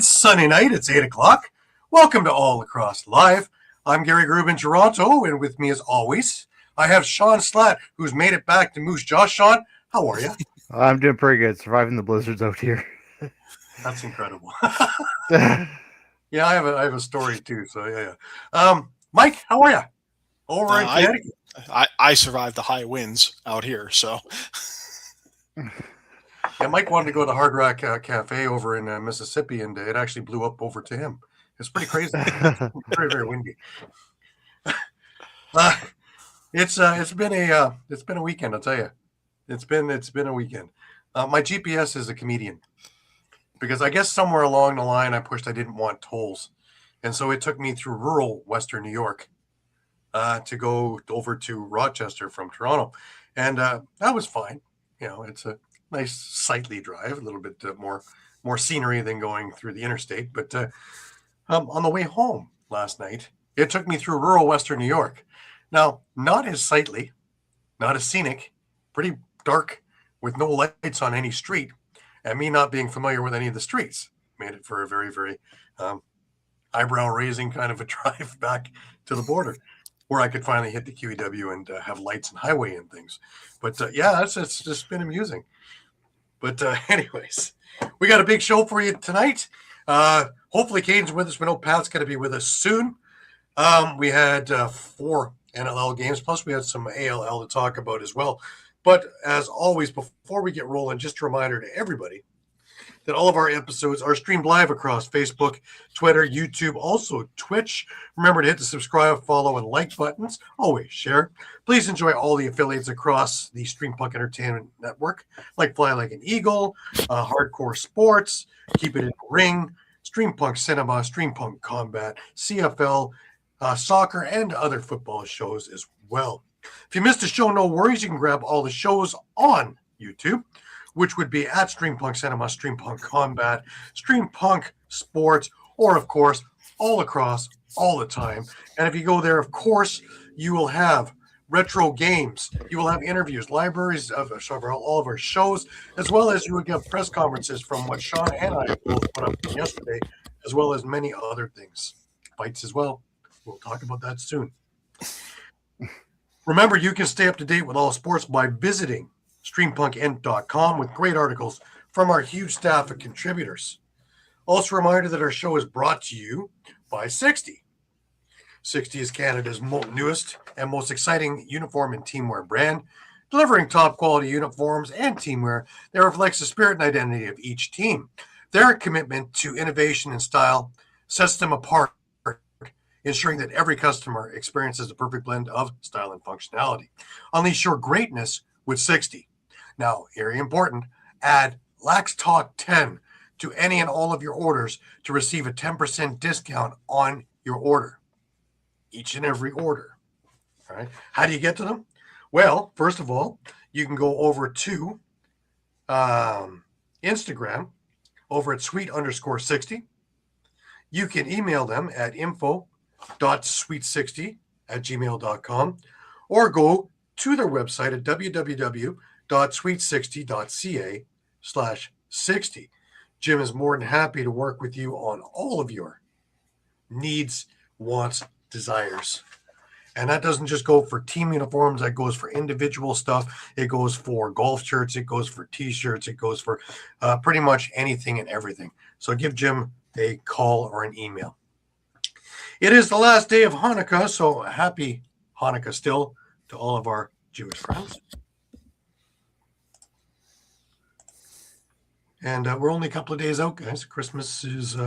It's Sunday night. It's 8 o'clock. Welcome to All Lacrosse Live. I'm Gary Groob in Toronto, and with me as always, I have Shawn Slaght, who's made it back to Moose Jaw. Shawn, how are you? I'm doing pretty good. Surviving the blizzards out here. That's incredible. Yeah, I have a story too. So yeah. Mike, how are you? Over in Connecticut. I survived the high winds out here, so. Yeah, Mike wanted to go to the Hard Rock Cafe over in Mississippi, and it actually blew up over to him. It's pretty crazy. Very, very windy. It's been a weekend. I'll tell you, it's been a weekend. My GPS is a comedian because I guess somewhere along the line I pushed I didn't want tolls, and so it took me through rural Western New York to go over to Rochester from Toronto, and that was fine. You know, it's a nice sightly drive, a little bit more scenery than going through the interstate. But on the way home last night, it took me through rural Western New York. Now, not as sightly, not as scenic, pretty dark with no lights on any street, and me not being familiar with any of the streets made it for a very, very eyebrow-raising kind of a drive back to the border, where I could finally hit the QEW and have lights and highway and things. But yeah, it's just been amusing. But anyways, we got a big show for you tonight. Hopefully Caden's with us. We know Pat's going to be with us soon. We had 4 NLL games, plus we had some ALL to talk about as well. But as always, before we get rolling, just a reminder to everybody that all of our episodes are streamed live across Facebook, Twitter, YouTube, also Twitch. Remember to hit the subscribe, follow, and like buttons. Always share. Please enjoy all the affiliates across the Streampunk Entertainment Network, like Fly Like an Eagle, Hardcore Sports, Keep It in the Ring, Streampunk Cinema, Streampunk Combat, CFL, soccer, and other football shows as well. If you missed a show, no worries. You can grab all the shows on YouTube, which would be at Streampunk Cinema, Streampunk Combat, Streampunk Sports, or, of course, all across, all the time. And if you go there, of course, you will have retro games. You will have interviews, libraries of all of our shows, as well as you would get press conferences from what Shawn and I both put up yesterday, as well as many other things. Fights as well. We'll talk about that soon. Remember, you can stay up to date with all sports by visiting streampunkent.com with great articles from our huge staff of contributors. Also a reminder that our show is brought to you by 60. 60 is Canada's newest and most exciting uniform and teamwear brand, delivering top quality uniforms and teamwear that reflects the spirit and identity of each team. Their commitment to innovation and style sets them apart, ensuring that every customer experiences the perfect blend of style and functionality. Unleash your greatness with 60. Now, very important, add Lax Talk 10 to any and all of your orders to receive a 10% discount on your order. Each and every order. All right. How do you get to them? Well, first of all, you can go over to Instagram over at sweet_60. You can email them at info.sweet60@gmail.com or go to their website at www.sweet60.ca/60. Jim is more than happy to work with you on all of your needs, wants, desires. And that doesn't just go for team uniforms. That goes for individual stuff. It goes for golf shirts. It goes for T-shirts. It goes for pretty much anything and everything. So give Jim a call or an email. It is the last day of Hanukkah, so happy Hanukkah still to all of our Jewish friends. And we're only a couple of days out, guys. Christmas is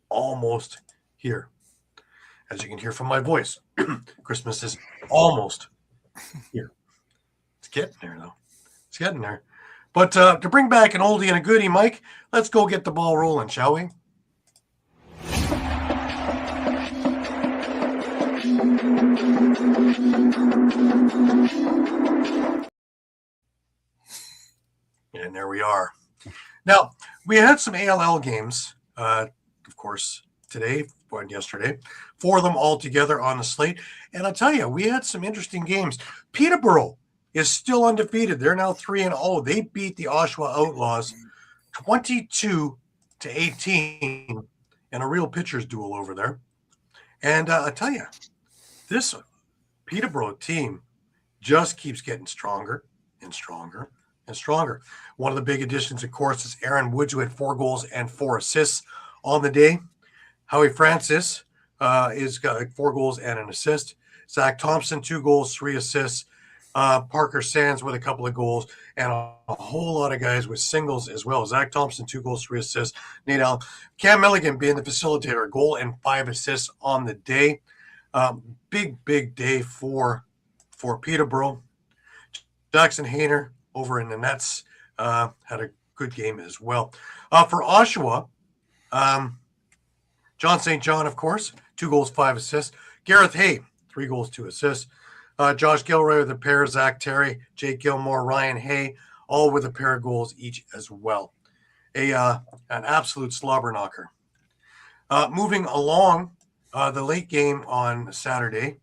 almost here. As you can hear from my voice, Christmas is almost here. It's getting there, though. It's getting there. But to bring back an oldie and a goodie, Mike, let's go get the ball rolling, shall we? And there we are. Now, we had some ALL games, of course, today and yesterday. 4 of them all together on the slate. And I'll tell you, we had some interesting games. Peterborough is still undefeated. They're now 3-0. They beat the Oshawa Outlaws 22-18 and a real pitcher's duel over there. And I tell you, this Peterborough team just keeps getting stronger and stronger and stronger. One of the big additions, of course, is Aaron Woods, who had 4 goals and 4 assists on the day. Howie Francis is got 4 goals and an assist. Zach Thompson, 2 goals, 3 assists. Parker Sands with a couple of goals, and a whole lot of guys with singles as well. Zach Thompson, 2 goals, 3 assists. Nate Allen. Cam Milligan being the facilitator, a goal and 5 assists on the day. Big day for Peterborough. Jackson Hayner over in the nets had a good game as well. For Oshawa, John St. John, of course, 2 goals, 5 assists. Gareth Hay, 3 goals, 2 assists. Josh Gilroy with a pair, Zach Terry, Jake Gilmore, Ryan Hay, all with a pair of goals each as well. An absolute slobber knocker. Moving along, the late game on Saturday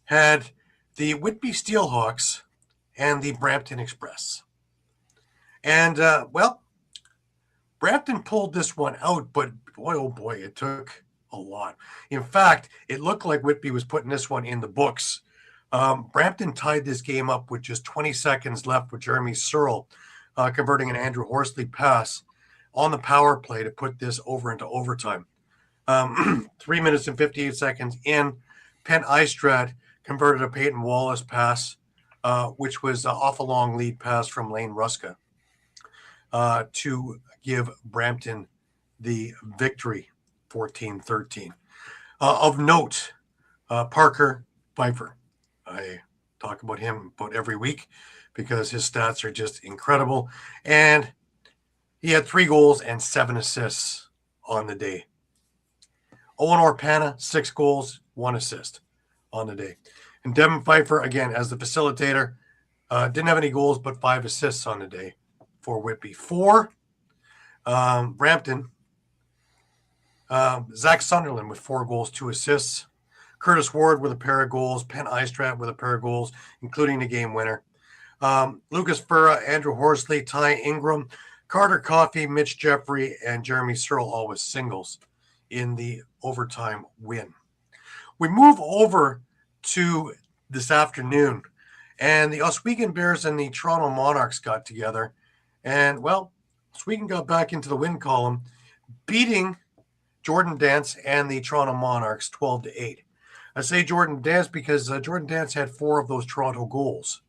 had the Whitby Steelhawks and the Brampton Express. And, Brampton pulled this one out, but boy, oh boy, it took a lot. In fact, it looked like Whitby was putting this one in the books. Brampton tied this game up with just 20 seconds left with Jeremy Searle converting an Andrew Horsley pass on the power play to put this over into overtime. 3 minutes and 58 seconds in, Penn Eistrad converted a Peyton Wallace pass, which was off a long lead pass from Lane Ruska to give Brampton the victory, 14-13. Of note, Parker Pfeiffer. I talk about him about every week because his stats are just incredible. And he had 3 goals and 7 assists on the day. Owen Orpana, 6 goals, 1 assist on the day. And Devin Pfeiffer, again, as the facilitator, didn't have any goals but 5 assists on the day for Whitby. For Brampton, Zach Sunderland with 4 goals, 2 assists. Curtis Ward with a pair of goals. Penn Eistrad with a pair of goals, including the game winner. Lucas Furra, Andrew Horsley, Ty Ingram, Carter Coffey, Mitch Jeffrey, and Jeremy Searle all with singles in the overtime win. We move over to this afternoon, and the Oswego Bears and the Toronto Monarchs got together. And, well, Oswego got back into the win column, beating Jordan Dance and the Toronto Monarchs 12-8. I say Jordan Dance because Jordan Dance had 4 of those Toronto goals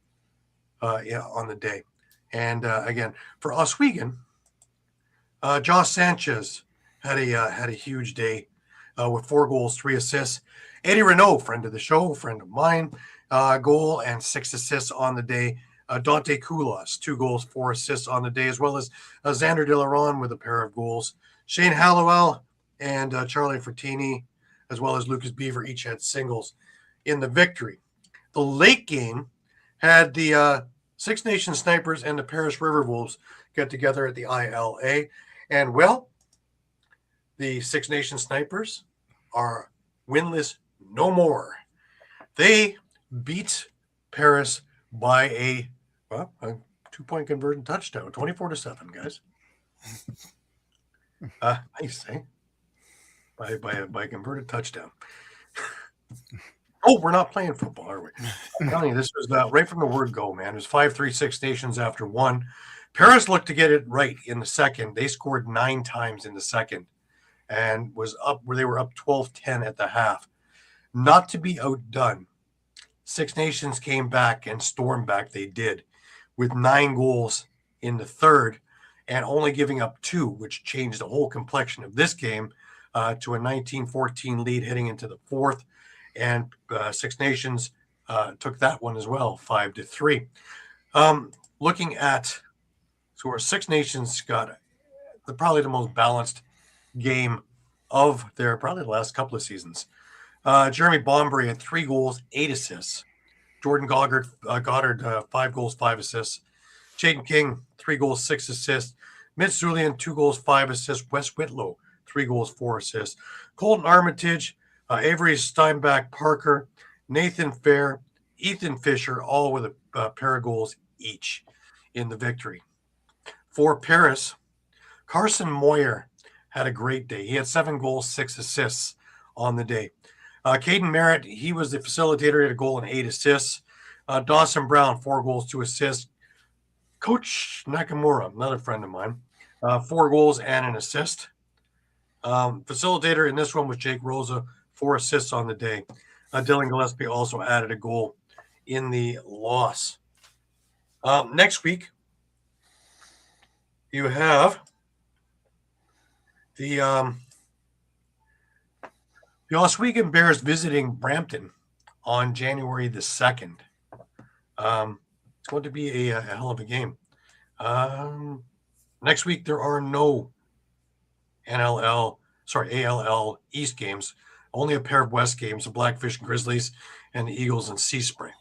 on the day. And again, for Oswego, Josh Sanchez had a huge day with 4 goals, 3 assists. Eddie Renault, friend of the show, friend of mine, goal and 6 assists on the day. Dante Koulas, 2 goals, 4 assists on the day, as well as Xander De Laron with a pair of goals. Shane Hallowell and Charlie Frattini, as well as Lucas Beaver, each had singles in the victory. The late game had the Six Nations Snipers and the Paris River Wolves get together at the ILA. And, well, the Six Nations Snipers are winless no more. They beat Paris by a 2-point conversion touchdown, 24-7, guys. Nice, eh? By a converted touchdown. Oh, we're not playing football, are we? I'm telling you, this was right from the word go, man. It was 5-3 Six Nations after 1. Paris looked to get it right in the second. They scored 9 times in the second and was up where they were up 12-10 at the half. Not to be outdone, Six Nations came back and stormed back. They did with 9 goals in the third and only giving up 2, which changed the whole complexion of this game to a 19-14 lead heading into the fourth. And Six Nations took that one as well, 5-3. Looking at, so our Six Nations got probably the most balanced game of their probably the last couple of seasons. Jeremy Bombury had 3 goals, 8 assists. Jordan Goddard 5 goals, 5 assists. Jaden King, 3 goals, 6 assists. Mitch Zulian, 2 goals, 5 assists. Wes Whitlow, 3 goals, 4 assists. Colton Armitage, Avery Steinbach Parker, Nathan Fair, Ethan Fisher, all with a pair of goals each in the victory. For Paris, Carson Moyer had a great day. He had 7 goals, 6 assists on the day. Caden Merritt, he was the facilitator, he had a goal and 8 assists. Dawson Brown, 4 goals, 2 assists. Coach Nakamura, another friend of mine, 4 goals and an assist. Facilitator in this one was Jake Rosa, 4 assists on the day. Dylan Gillespie also added a goal in the loss. Next week, you have the Oswego Bears visiting Brampton on January the 2nd. It's going to be a hell of a game. Next week, there are no ALL East games, only a pair of West games, the Blackfish and Grizzlies and the Eagles and Sea Spring.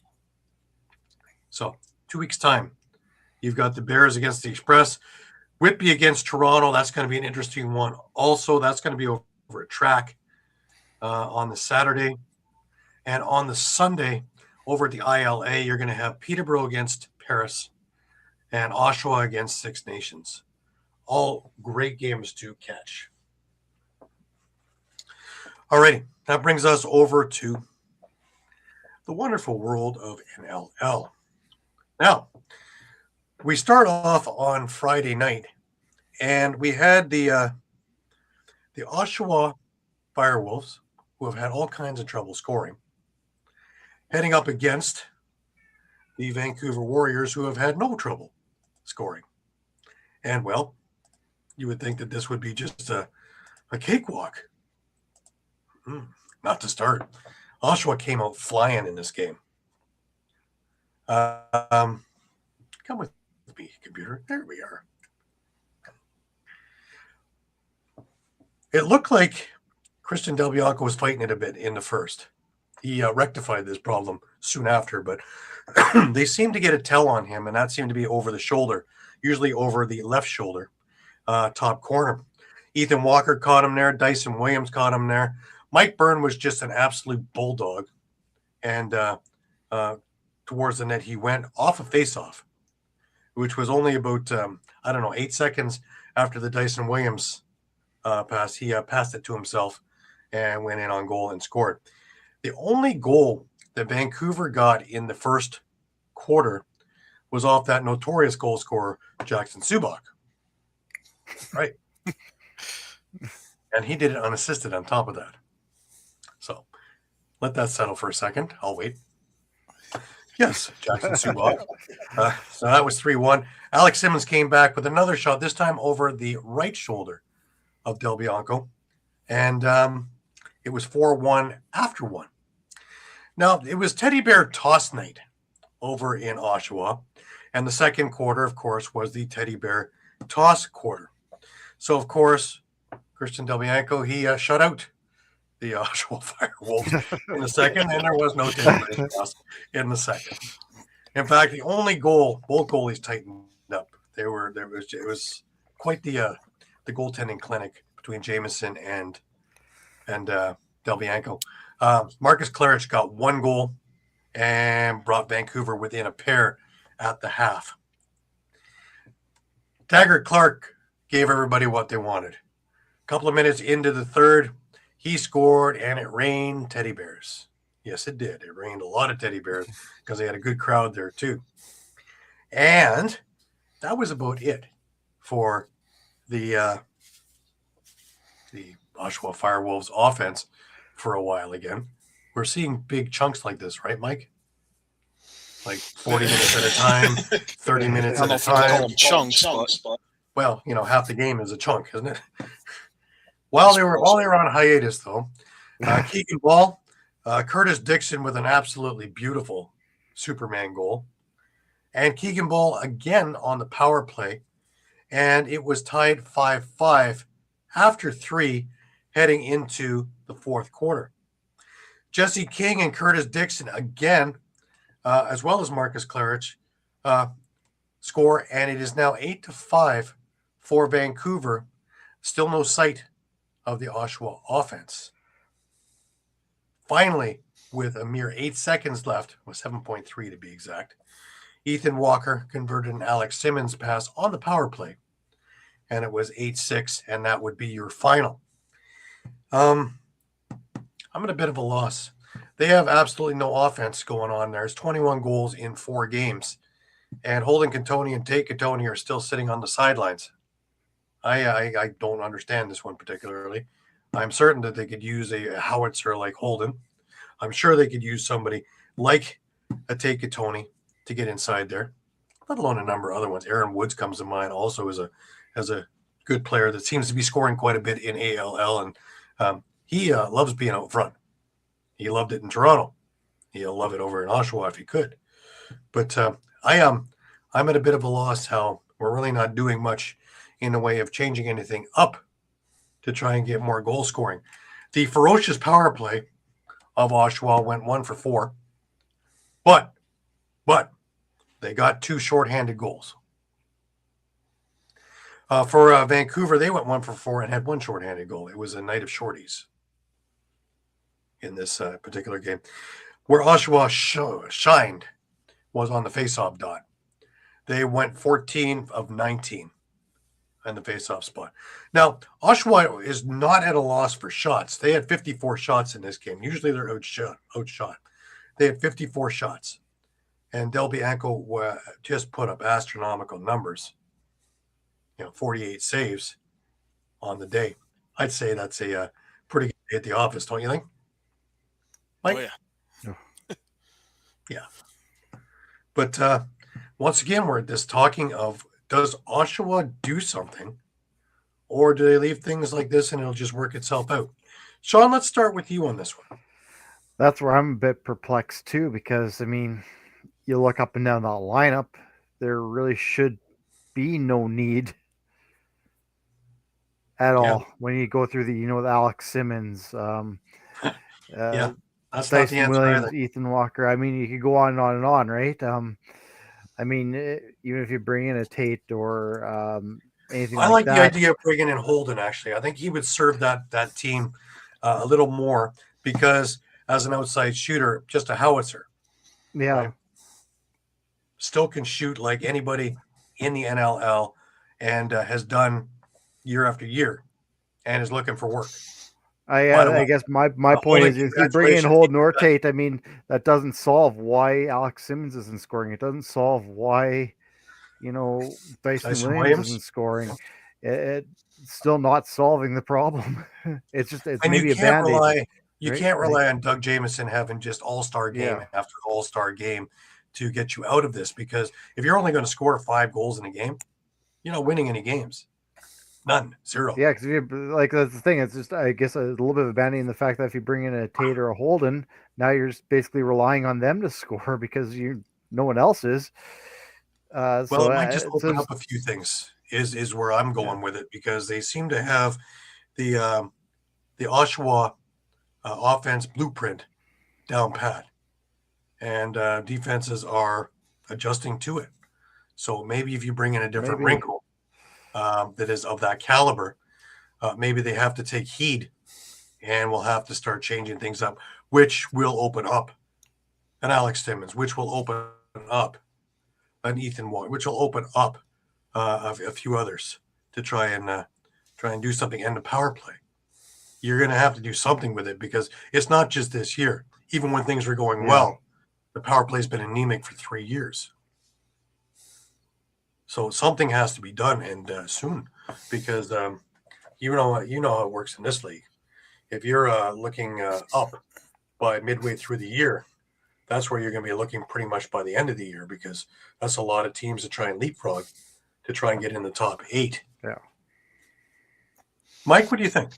So 2 weeks' time, you've got the Bears against the Express, Whitby against Toronto. That's going to be an interesting one. Also, that's going to be over at track on the Saturday. And on the Sunday, over at the ILA, you're going to have Peterborough against Paris and Oshawa against Six Nations. All great games to catch. Alrighty, that brings us over to the wonderful world of NLL. Now, we start off on Friday night, and we had the Oshawa Firewolves, who have had all kinds of trouble scoring, heading up against the Vancouver Warriors, who have had no trouble scoring. And, well, you would think that this would be just a cakewalk. Not to start. Oshawa came out flying in this game. Come with me, computer. There we are. It looked like Christian Del Bianco was fighting it a bit in the first. He rectified this problem soon after, but they seemed to get a tell on him, and that seemed to be over the shoulder, usually over the left shoulder, top corner. Ethan Walker caught him there. Dyson Williams caught him there. Mike Byrne was just an absolute bulldog, and towards the net he went off a faceoff, which was only about 8 seconds after the Dyson Williams pass. He passed it to himself and went in on goal and scored. The only goal that Vancouver got in the first quarter was off that notorious goal scorer, Jackson Subak. Right. And he did it unassisted on top of that. So let that settle for a second. I'll wait. Yes, Jackson Subak. So that was 3-1. Alex Simmons came back with another shot, this time over the right shoulder of Del Bianco. And it was 4-1 after one. Now, it was Teddy Bear toss night over in Oshawa. And the second quarter, of course, was the Teddy Bear toss quarter. So, of course, Christian Del Bianco, he shut out the Oshawa Firewolves in the second, and there was no Teddy Bear toss in the second. In fact, the only goal, both goalies tightened up. It was quite the goaltending clinic between Jameson and Del Bianco. Marcus Clarich got 1 goal and brought Vancouver within a pair at the half. Taggart Clark gave everybody what they wanted. A couple of minutes into the third, he scored, and it rained teddy bears. Yes, it did. It rained a lot of teddy bears because they had a good crowd there too. And that was about it for the Oshawa Firewolves offense for a while again. We're seeing big chunks like this, right, Mike? Like 40 minutes at a time, 30 minutes at a time. Chunks, but... Well, half the game is a chunk, isn't it? While they were on hiatus, though, Keegan Ball, Curtis Dixon with an absolutely beautiful Superman goal, and Keegan Ball again on the power play, and it was tied 5-5 after 3 heading into the fourth quarter. Jesse King and Curtis Dixon again, as well as Marcus Clarich, score, and it is now 8-5 for Vancouver. Still no sight of the Oshawa offense. Finally, with a mere 8 seconds left, with 7.3 to be exact, Ethan Walker converted an Alex Simmons pass on the power play and it was 8-6, and that would be your final. I'm at a bit of a loss. They have absolutely no offense going on. There's 21 goals in 4 games, and Holden Cantoni and Tate Cantoni are still sitting on the sidelines. I don't understand this one particularly. I'm certain that they could use a howitzer like Holden. I'm sure they could use somebody like a Tate Cantoni to get inside there, let alone a number of other ones. Aaron Woods comes to mind also as a good player that seems to be scoring quite a bit in ALL, and he loves being out front. He loved it in Toronto. He'll love it over in Oshawa if he could. But I'm at a bit of a loss how we're really not doing much in the way of changing anything up to try and get more goal scoring. The ferocious power play of Oshawa went 1 for 4, but they got 2 shorthanded goals. For Vancouver, they went 1 for 4 and had 1 shorthanded goal. It was a night of shorties in this particular game. Where Oshawa shined was on the faceoff dot. They went 14 of 19 in the faceoff spot. Now, Oshawa is not at a loss for shots. They had 54 shots in this game. Usually they're outshot. They had 54 shots. And Del Bianco just put up astronomical numbers. 48 saves on the day. I'd say that's a pretty good day at the office, don't you think? Mike? Oh, yeah. Yeah. But once again, we're just talking of, does Oshawa do something, or do they leave things like this and it'll just work itself out? Shawn, let's start with you on this one. That's where I'm a bit perplexed too, because I mean, you look up and down that lineup, there really should be no need at all when you go through the, with Alex Simmons, That's not the Dyson answer Williams, either. Ethan Walker. I mean, you could go on and on and on, right? I mean, even if you bring in a Tate or anything I like like that. the idea of bringing in Holden, actually. I think he would serve that team a little more because as an outside shooter, just a howitzer. Yeah. Right? Still can shoot like anybody in the NLL and has done year after year and is looking for work. I guess my point is, if you bring in Holden or Tate, I mean, that doesn't solve why Alex Simmons isn't scoring. It doesn't solve why, Dyson Williams isn't scoring. It's still not solving the problem. It's maybe a Band-Aid. You can't rely on Doug Jamieson having just all-star game after all-star game to get you out of this, because if you're only going to score 5 goals in a game, you're not winning any games. None. 0. Yeah, because that's the thing. It's just, I guess, a little bit of a Band-Aid in the fact that if you bring in a Tate or a Holden, now you're basically relying on them to score because no one else is. It might just open up a few things. Is where I'm going with it, because they seem to have the Oshawa offense blueprint down pat, and defenses are adjusting to it. So maybe if you bring in a different wrinkle that is of that caliber, maybe they have to take heed, and we'll have to start changing things up, which will open up an Alex Simmons, which will open up an Ethan Walker, which will open up a few others to try and do something. And the power play, you're going to have to do something with it, because it's not just this year. Even when things were going well, the power play has been anemic for 3 years. So something has to be done, and soon, because you know how it works in this league. If you're looking up by midway through the year, that's where you're going to be looking pretty much by the end of the year, because that's a lot of teams that try and leapfrog to try and get in the top 8. Yeah. Mike, what do you think?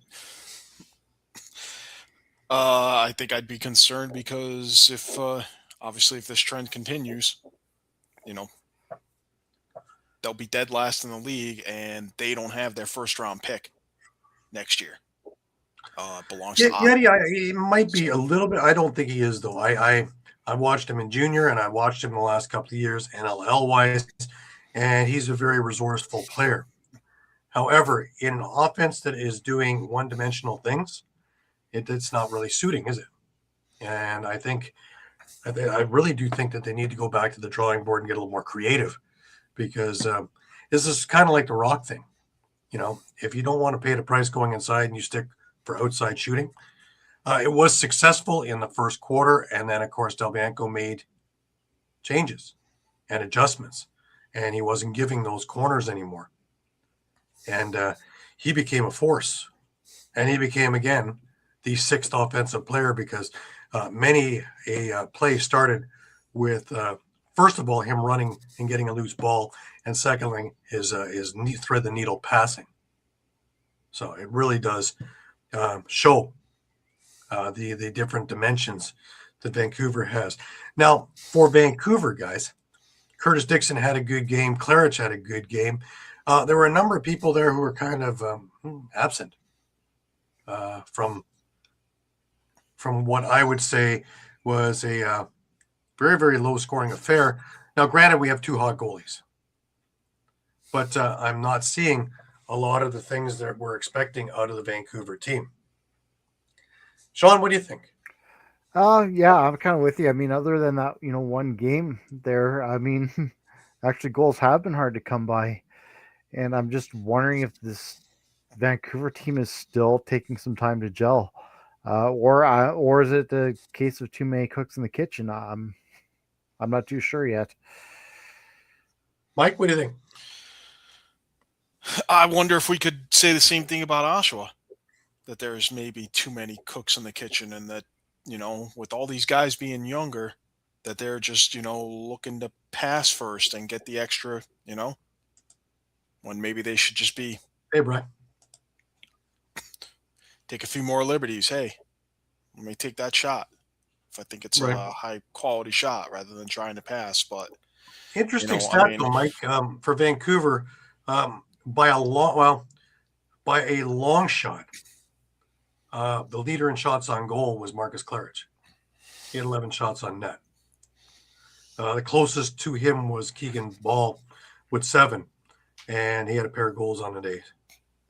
I think I'd be concerned because if this trend continues, they'll be dead last in the league, and they don't have their first round pick next year. Belongs to he might be a little bit. I don't think he is, though. I watched him in junior, and I watched him the last couple of years NLL wise, and he's a very resourceful player. However, in an offense that is doing one-dimensional things, it's not really suiting, is it? And I really do think that they need to go back to the drawing board and get a little more creative, because this is kind of like the Rock thing. if you don't want to pay the price going inside and you stick for outside shooting, it was successful in the first quarter. And then, of course, Delbianco made changes and adjustments, and he wasn't giving those corners anymore. And he became a force. And he became, again, the sixth offensive player because many a play started with, first of all, him running and getting a loose ball, and secondly, his thread the needle passing. So it really does show the different dimensions that Vancouver has. Now, for Vancouver, guys, Curtis Dixon had a good game. Claridge had a good game. There were a number of people there who were kind of absent from what I would say was a very, very low-scoring affair. Now, granted, we have two hot goalies, but I'm not seeing a lot of the things that we're expecting out of the Vancouver team. Shawn, what do you think? Yeah, I'm kind of with you. I mean, other than that, one game there, I mean, actually goals have been hard to come by. And I'm just wondering if this Vancouver team is still taking some time to gel. Or is it the case of too many cooks in the kitchen? I'm not too sure yet. Mike, what do you think? I wonder if we could say the same thing about Oshawa, that there's maybe too many cooks in the kitchen, and that, with all these guys being younger, that they're just, looking to pass first and get the extra, when maybe they should just be, hey, Brian, take a few more liberties. Hey, let me take that shot if I think it's a high quality shot rather than trying to pass. But interesting stat, though, Mike, for Vancouver, by a long shot, the leader in shots on goal was Marcus Claridge. He had 11 shots on net. The closest to him was Keegan Ball with 7, and he had a pair of goals on the day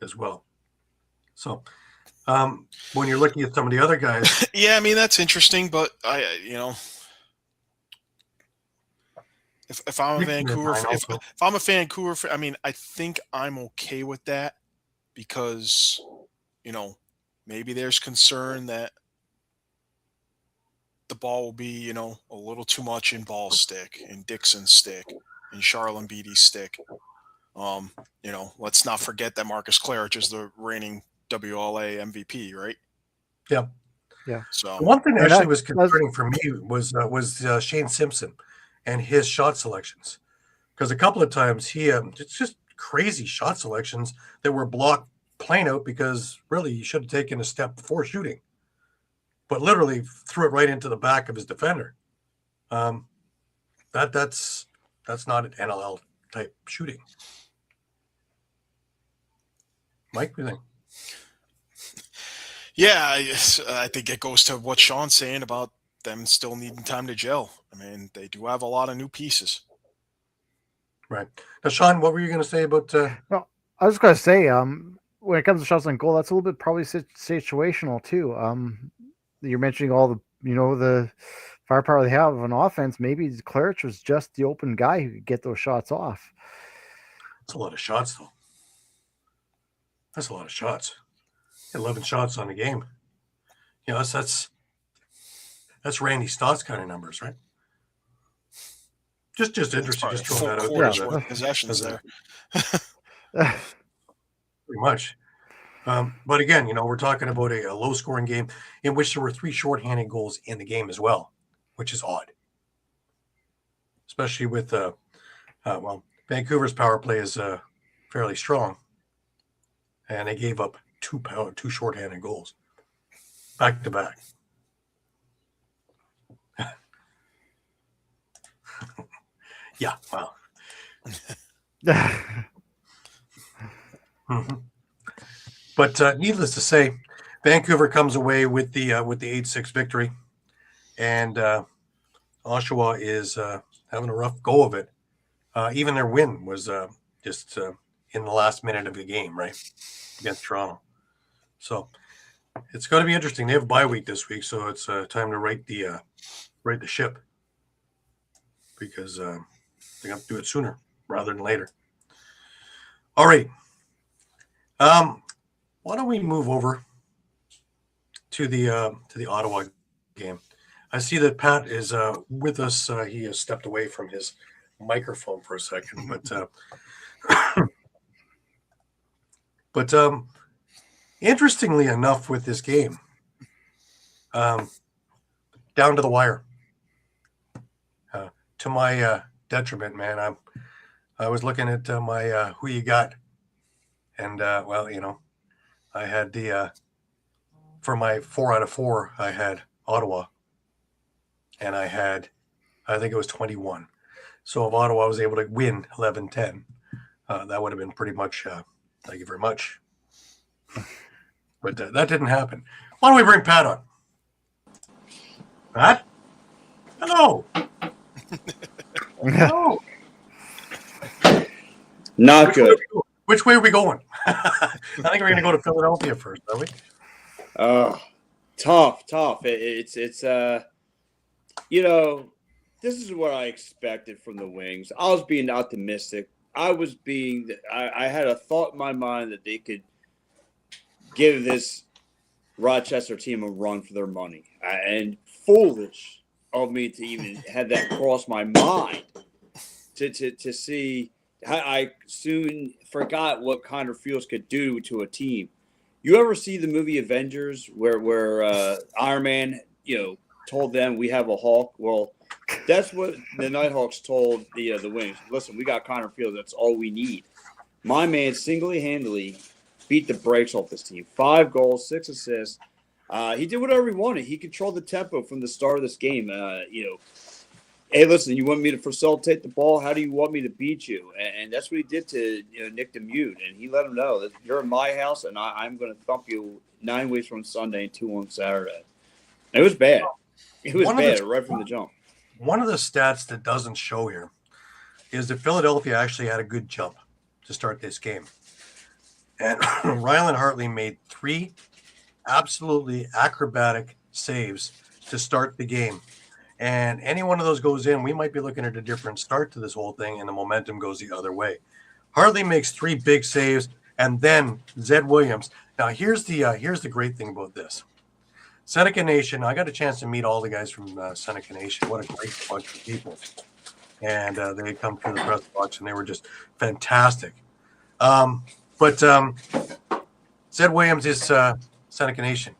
as well. So when you're looking at some of the other guys, yeah, I mean, that's interesting, but if I'm a Vancouver, if I'm a Vancouver, I mean, I think I'm okay with that because, maybe there's concern that the ball will be, a little too much in Ball's stick, in Dixon's stick, in Charlene Beatty's stick. Let's not forget that Marcus Claridge is the reigning WLA MVP, right? Yeah. Yeah. So one thing that actually was concerning for me was Shane Simpson and his shot selections, because a couple of times it's just crazy shot selections that were blocked plain out because really he should have taken a step before shooting, but literally threw it right into the back of his defender. That's not an NLL type shooting. Mike, what do you think? Yeah, I think it goes to what Shawn's saying about them still needing time to gel. I mean, they do have a lot of new pieces. Right. Now, Shawn, what were you going to say about... Well, I was going to say, when it comes to shots on goal, that's a little bit probably situational too. You're mentioning all the, the firepower they have on offense. Maybe Claridge was just the open guy who could get those shots off. That's a lot of shots, though. That's a lot of shots. 11 shots on the game. That's Randy Stott's kind of numbers, right? Just interesting. Just throwing that out there. Worth possessions there. Pretty much. But again, we're talking about a low-scoring game in which there were 3 shorthanded goals in the game as well, which is odd. Especially with, Vancouver's power play is fairly strong. And they gave up 2 shorthanded goals back to back. Yeah, wow. Mm-hmm. But needless to say, Vancouver comes away with the 8-6 victory, and Oshawa is having a rough go of it. Even their win was just in the last minute of the game, right, against Toronto. So it's going to be interesting. They have a bye week this week, so it's time to right the ship, because they have to do it sooner rather than later. All right. Why don't we move over to the Ottawa game? I see that Pat is with us. He has stepped away from his microphone for a second, but interestingly enough, with this game, down to the wire. To my detriment, man. I was looking at my who you got, and well, I had the for my 4 out of 4, I had Ottawa, and I think it was 21. So if Ottawa was able to win 11-10, that would have been pretty much. Thank you very much. But that didn't happen. Why don't we bring Pat on? Pat? Hello. Hello. Not good. Which way are we going? I think we're going to go to Philadelphia first, are we? Tough. It's this is what I expected from the Wings. I was being optimistic. I had a thought in my mind that they could give this Rochester team a run for their money. And foolish of me to even have that cross my mind to see. I soon forgot what Connor Fields could do to a team. You ever see the movie Avengers where Iron Man, told them we have a Hulk? Well, that's what the Nighthawks told the Wings. Listen, we got Connor Fields. That's all we need. My man single-handedly beat the brakes off this team. 5 goals, 6 assists. He did whatever he wanted. He controlled the tempo from the start of this game. Hey, listen, you want me to facilitate the ball? How do you want me to beat you? And that's what he did to Nick Demute. And he let him know that you're in my house, and I'm going to thump you 9 weeks from Sunday and 2 on Saturday. It was bad. It was bad right from the jump. One of the stats that doesn't show here is that Philadelphia actually had a good jump to start this game. And Rylan Hartley made 3 absolutely acrobatic saves to start the game. And any one of those goes in, we might be looking at a different start to this whole thing, and the momentum goes the other way. Hartley makes 3 big saves, and then Zed Williams. Now, here's the great thing about this. Seneca Nation, I got a chance to meet all the guys from Seneca Nation. What a great bunch of people. And they come through the press box, and they were just fantastic. But Zed Williams is Seneca Nation,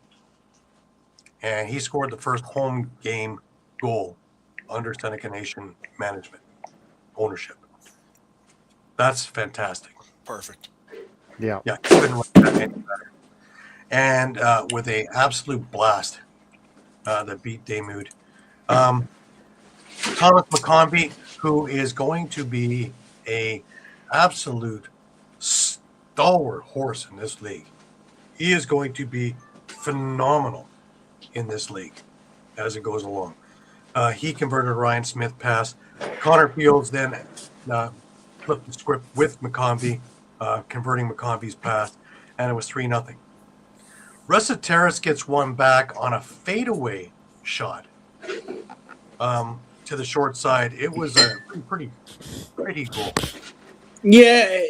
and he scored the first home game goal under Seneca Nation management ownership. That's fantastic. Perfect. Yeah. Couldn't write that any better. And with a absolute blast that beat Demute. Thomas McCombie, who is going to be a absolute stalwart horse in this league. He is going to be phenomenal in this league as it goes along. He converted a Ryan Smith pass. Connor Fields then flipped the script with McCombie, converting McCombie's pass, and it was 3-0. Ressa Terrace gets one back on a fadeaway shot to the short side. It was a pretty goal. Yeah,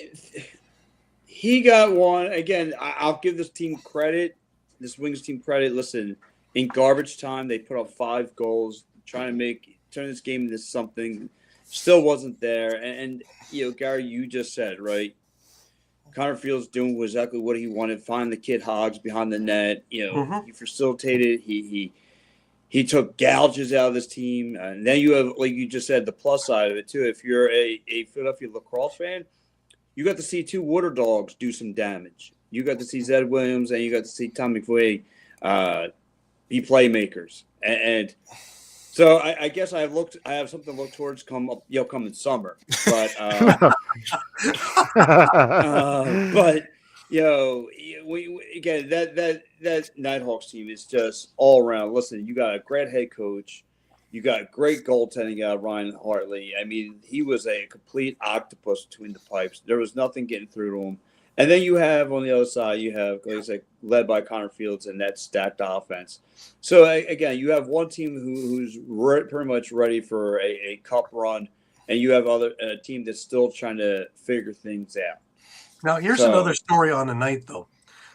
he got one. Again, I'll give this team credit, this Wings team credit. Listen, in garbage time, they put up 5 goals, trying to turn this game into something. Still wasn't there. And Gary, you just said, right? Connor Fields doing exactly what he wanted, find the kid Hogs behind the net. He facilitated. He took gouges out of this team. And then you have, like you just said, the plus side of it, too. If you're a Philadelphia Lacrosse fan, you got to see 2 Water Dogs do some damage. You got to see Zed Williams and you got to see Tom McVay be playmakers. And so I guess I have something to look towards coming summer. But again, that Nighthawks team is just all around. Listen, you got a great head coach. You got great goaltending out of Ryan Hartley. I mean, he was a complete octopus between the pipes. There was nothing getting through to him. And then you have on the other side, like I said, led by Connor Fields and that stacked offense. So again, you have one team who's pretty much ready for a cup run, and you have a team that's still trying to figure things out. Now, here's another story on the night, though,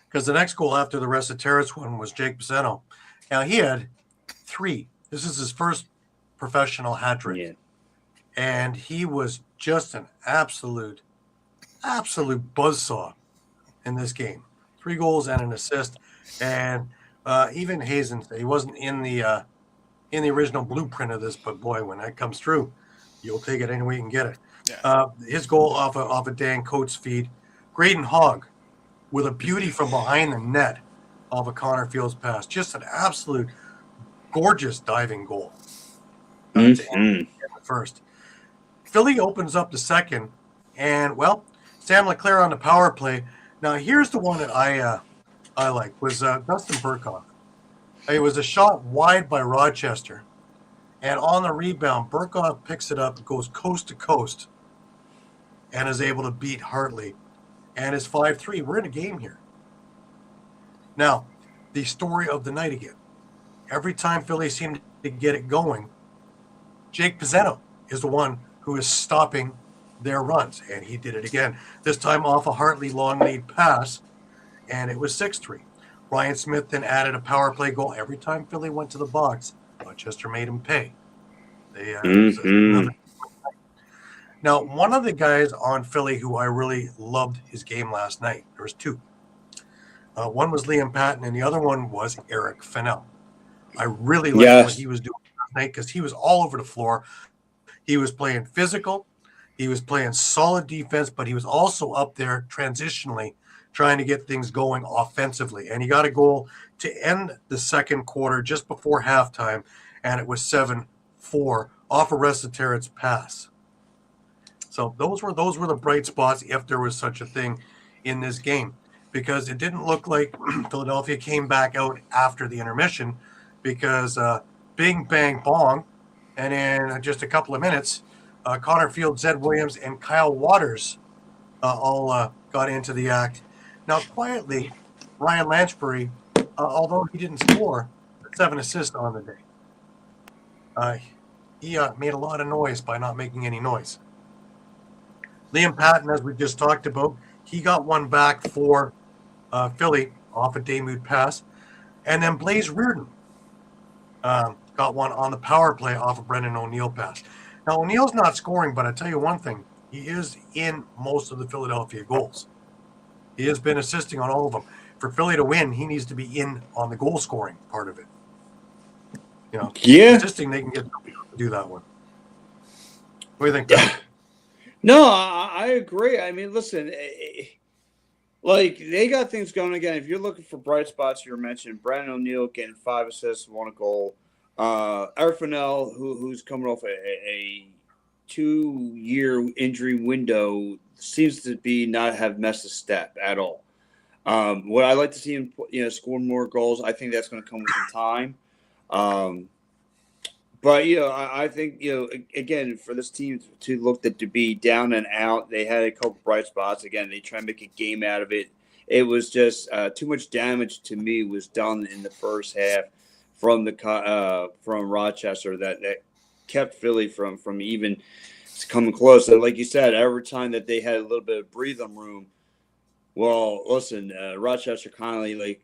because the next goal after the Recitaris one was Jake Pizzano. Now, he had 3. This is his first professional hat trick. Yeah. And he was just an absolute buzzsaw in this game. 3 goals and an assist. And even Hazen, he wasn't in the original blueprint of this, but boy, when that comes through, you'll take it any way you can get it. Yeah. His goal off a Dan Coates feed. Graydon Hogg with a beauty from behind the net off a Connor Fields pass. Just an absolute gorgeous diving goal. To end the first. Philly opens up the second, and, well, Sam Leclerc on the power play. Now, here's the one that I like, was Dustin Burkhoff. It was a shot wide by Rochester, and on the rebound, Burkhoff picks it up, goes coast to coast, and is able to beat Hartley. And it's 5-3. We're in a game here. Now, the story of the night again. Every time Philly seemed to get it going, Jake Pizzano is the one who is stopping their runs. And he did it again. This time off a Hartley long lead pass, and it was 6-3. Ryan Smith then added a power play goal. Every time Philly went to the box, Rochester made him pay. Now, one of the guys on Philly who I really loved his game last night, there was 2. One was Liam Patton, and the other one was Eric Fennell. I really liked what he was doing last night because he was all over the floor. He was playing physical. He was playing solid defense, but he was also up there transitionally trying to get things going offensively. And he got a goal to end the second quarter just before halftime, and it was 7-4 off a Recitarit's pass. So those were the bright spots, if there was such a thing in this game, because it didn't look like Philadelphia came back out after the intermission, because bing, bang, bong, and in just a couple of minutes, Connor Field, Zed Williams, and Kyle Waters all got into the act. Now, quietly, Ryan Lanchbury, although he didn't score, 7 assists on the day. He made a lot of noise by not making any noise. Liam Patton, as we just talked about, he got one back for Philly off a Damude pass. And then Blaze Reardon got one on the power play off a Brendan O'Neill pass. Now, O'Neill's not scoring, but I tell you one thing, he is in most of the Philadelphia goals. He has been assisting on all of them. For Philly to win, he needs to be in on the goal scoring part of it. You know, assisting, they can get to do that one. What do you think? No, I agree. I mean, listen, like they got things going again. If you're looking for bright spots, you were mentioning Brandon O'Neill getting 5 assists, 1 goal. Eric Fennell, who's coming off a 2-year injury window, seems to be not have missed a step at all. What I like to see him, score more goals. I think that's going to come with some time. But, I think, again, for this team to look to be down and out, they had a couple bright spots. Again, they try to make a game out of it. It was just too much damage to me was done in the first half from Rochester that kept Philly from even coming close. And like you said, every time that they had a little bit of breathing room, well, listen, Rochester kind of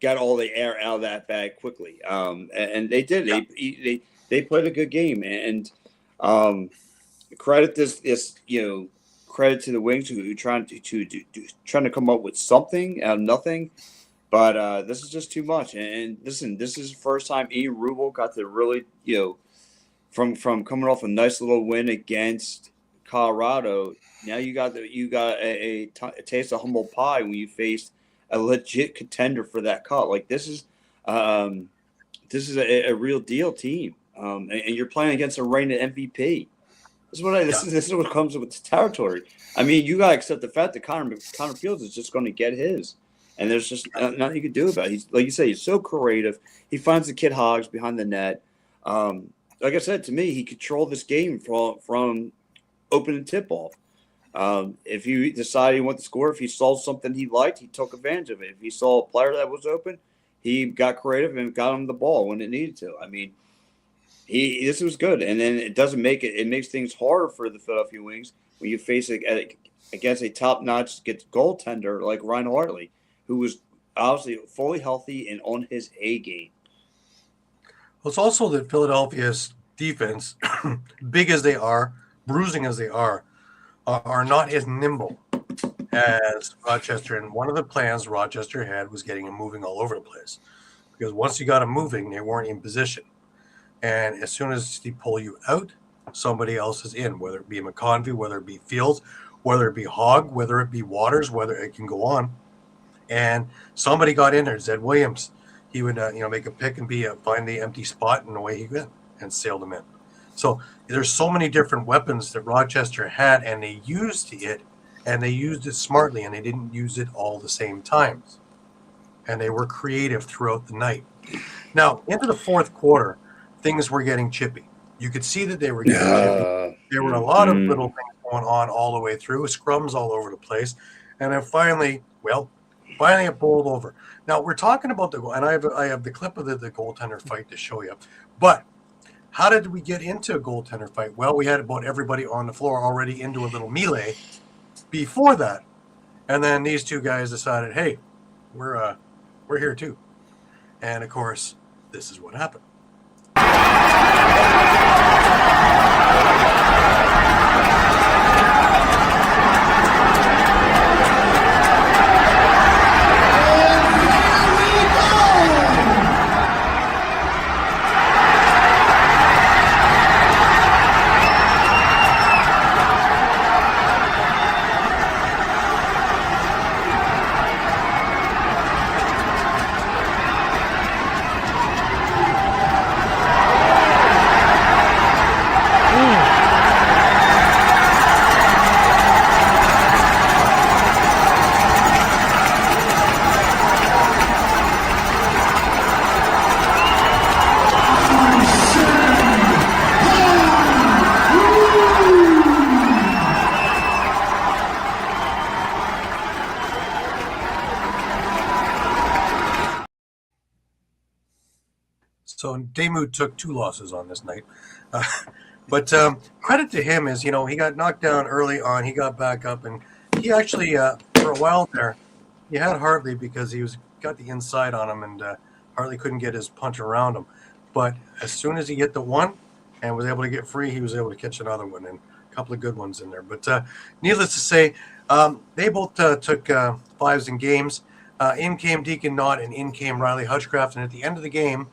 got all the air out of that bag quickly. And they did. Yeah. They played a good game, and credit credit to the Wings who are trying to come up with something out of nothing. But this is just too much. And listen, this is the first time Ian Rubel got to really, from coming off a nice little win against Colorado. Now you got a taste of humble pie when you faced a legit contender for that cup. Like this is a real deal team. And you're playing against a reigning MVP. This is what comes with the territory. I mean, you gotta accept the fact that Connor Fields is just going to get his, and there's just nothing you can do about it. He's, like you say, he's so creative. He finds the kid Hogs behind the net. Like I said, to me, he controlled this game from open tip off. If he decided he wanted to score, if he saw something he liked, he took advantage of it. If he saw a player that was open, he got creative and got him the ball when it needed to. I mean, This was good, and then it doesn't make it. It makes things harder for the Philadelphia Wings when you face it against a top-notch goaltender like Ryan Hartley, who was obviously fully healthy and on his A game. Well, it's also that Philadelphia's defense, big as they are, bruising as they are not as nimble as Rochester. And one of the plans Rochester had was getting them moving all over the place, because once you got them moving, they weren't in position. And as soon as they pull you out, somebody else is in, whether it be McConvey, whether it be Fields, whether it be Hogg, whether it be Waters, whether it can go on. And somebody got in there, Zed Williams. He would, make a pick and find the empty spot, and away he went and sailed them in. So there's so many different weapons that Rochester had, and they used it, and they used it smartly, and they didn't use it all the same times. And they were creative throughout the night. Now, into the fourth quarter, things were getting chippy. You could see that they were getting chippy. There were a lot of little things going on all the way through, scrums all over the place. And then finally it bowled over. Now, we're talking about the goal, and I have the clip of the goaltender fight to show you. But how did we get into a goaltender fight? Well, we had about everybody on the floor already into a little melee before that. And then these two guys decided, hey, we're here too. And, of course, this is what happened. So Damu took 2 losses on this night. But credit to him is, he got knocked down early on. He got back up, and he actually, for a while there, he had Hartley because he got the inside on him, and Hartley couldn't get his punch around him. But as soon as he hit the one and was able to get free, he was able to catch another one, and a couple of good ones in there. But needless to say, they both took 5s in games. In came Deacon Knott, and in came Riley Hutchcraft. And at the end of the game,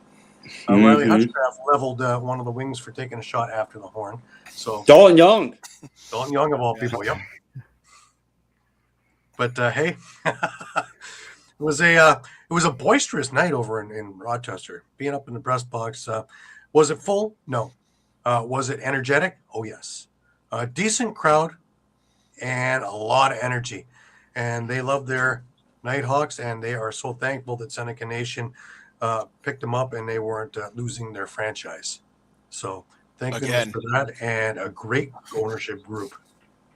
Riley Hutchcraft leveled one of the Wings for taking a shot after the horn. So Dalton Young of all people, yep. But hey, it was a boisterous night over in Rochester. Being up in the press box, was it full? No. Was it energetic? Oh yes. A decent crowd and a lot of energy, and they love their Nighthawks, and they are so thankful that Seneca Nation picked them up and they weren't losing their franchise. So thank goodness for that, and a great ownership group.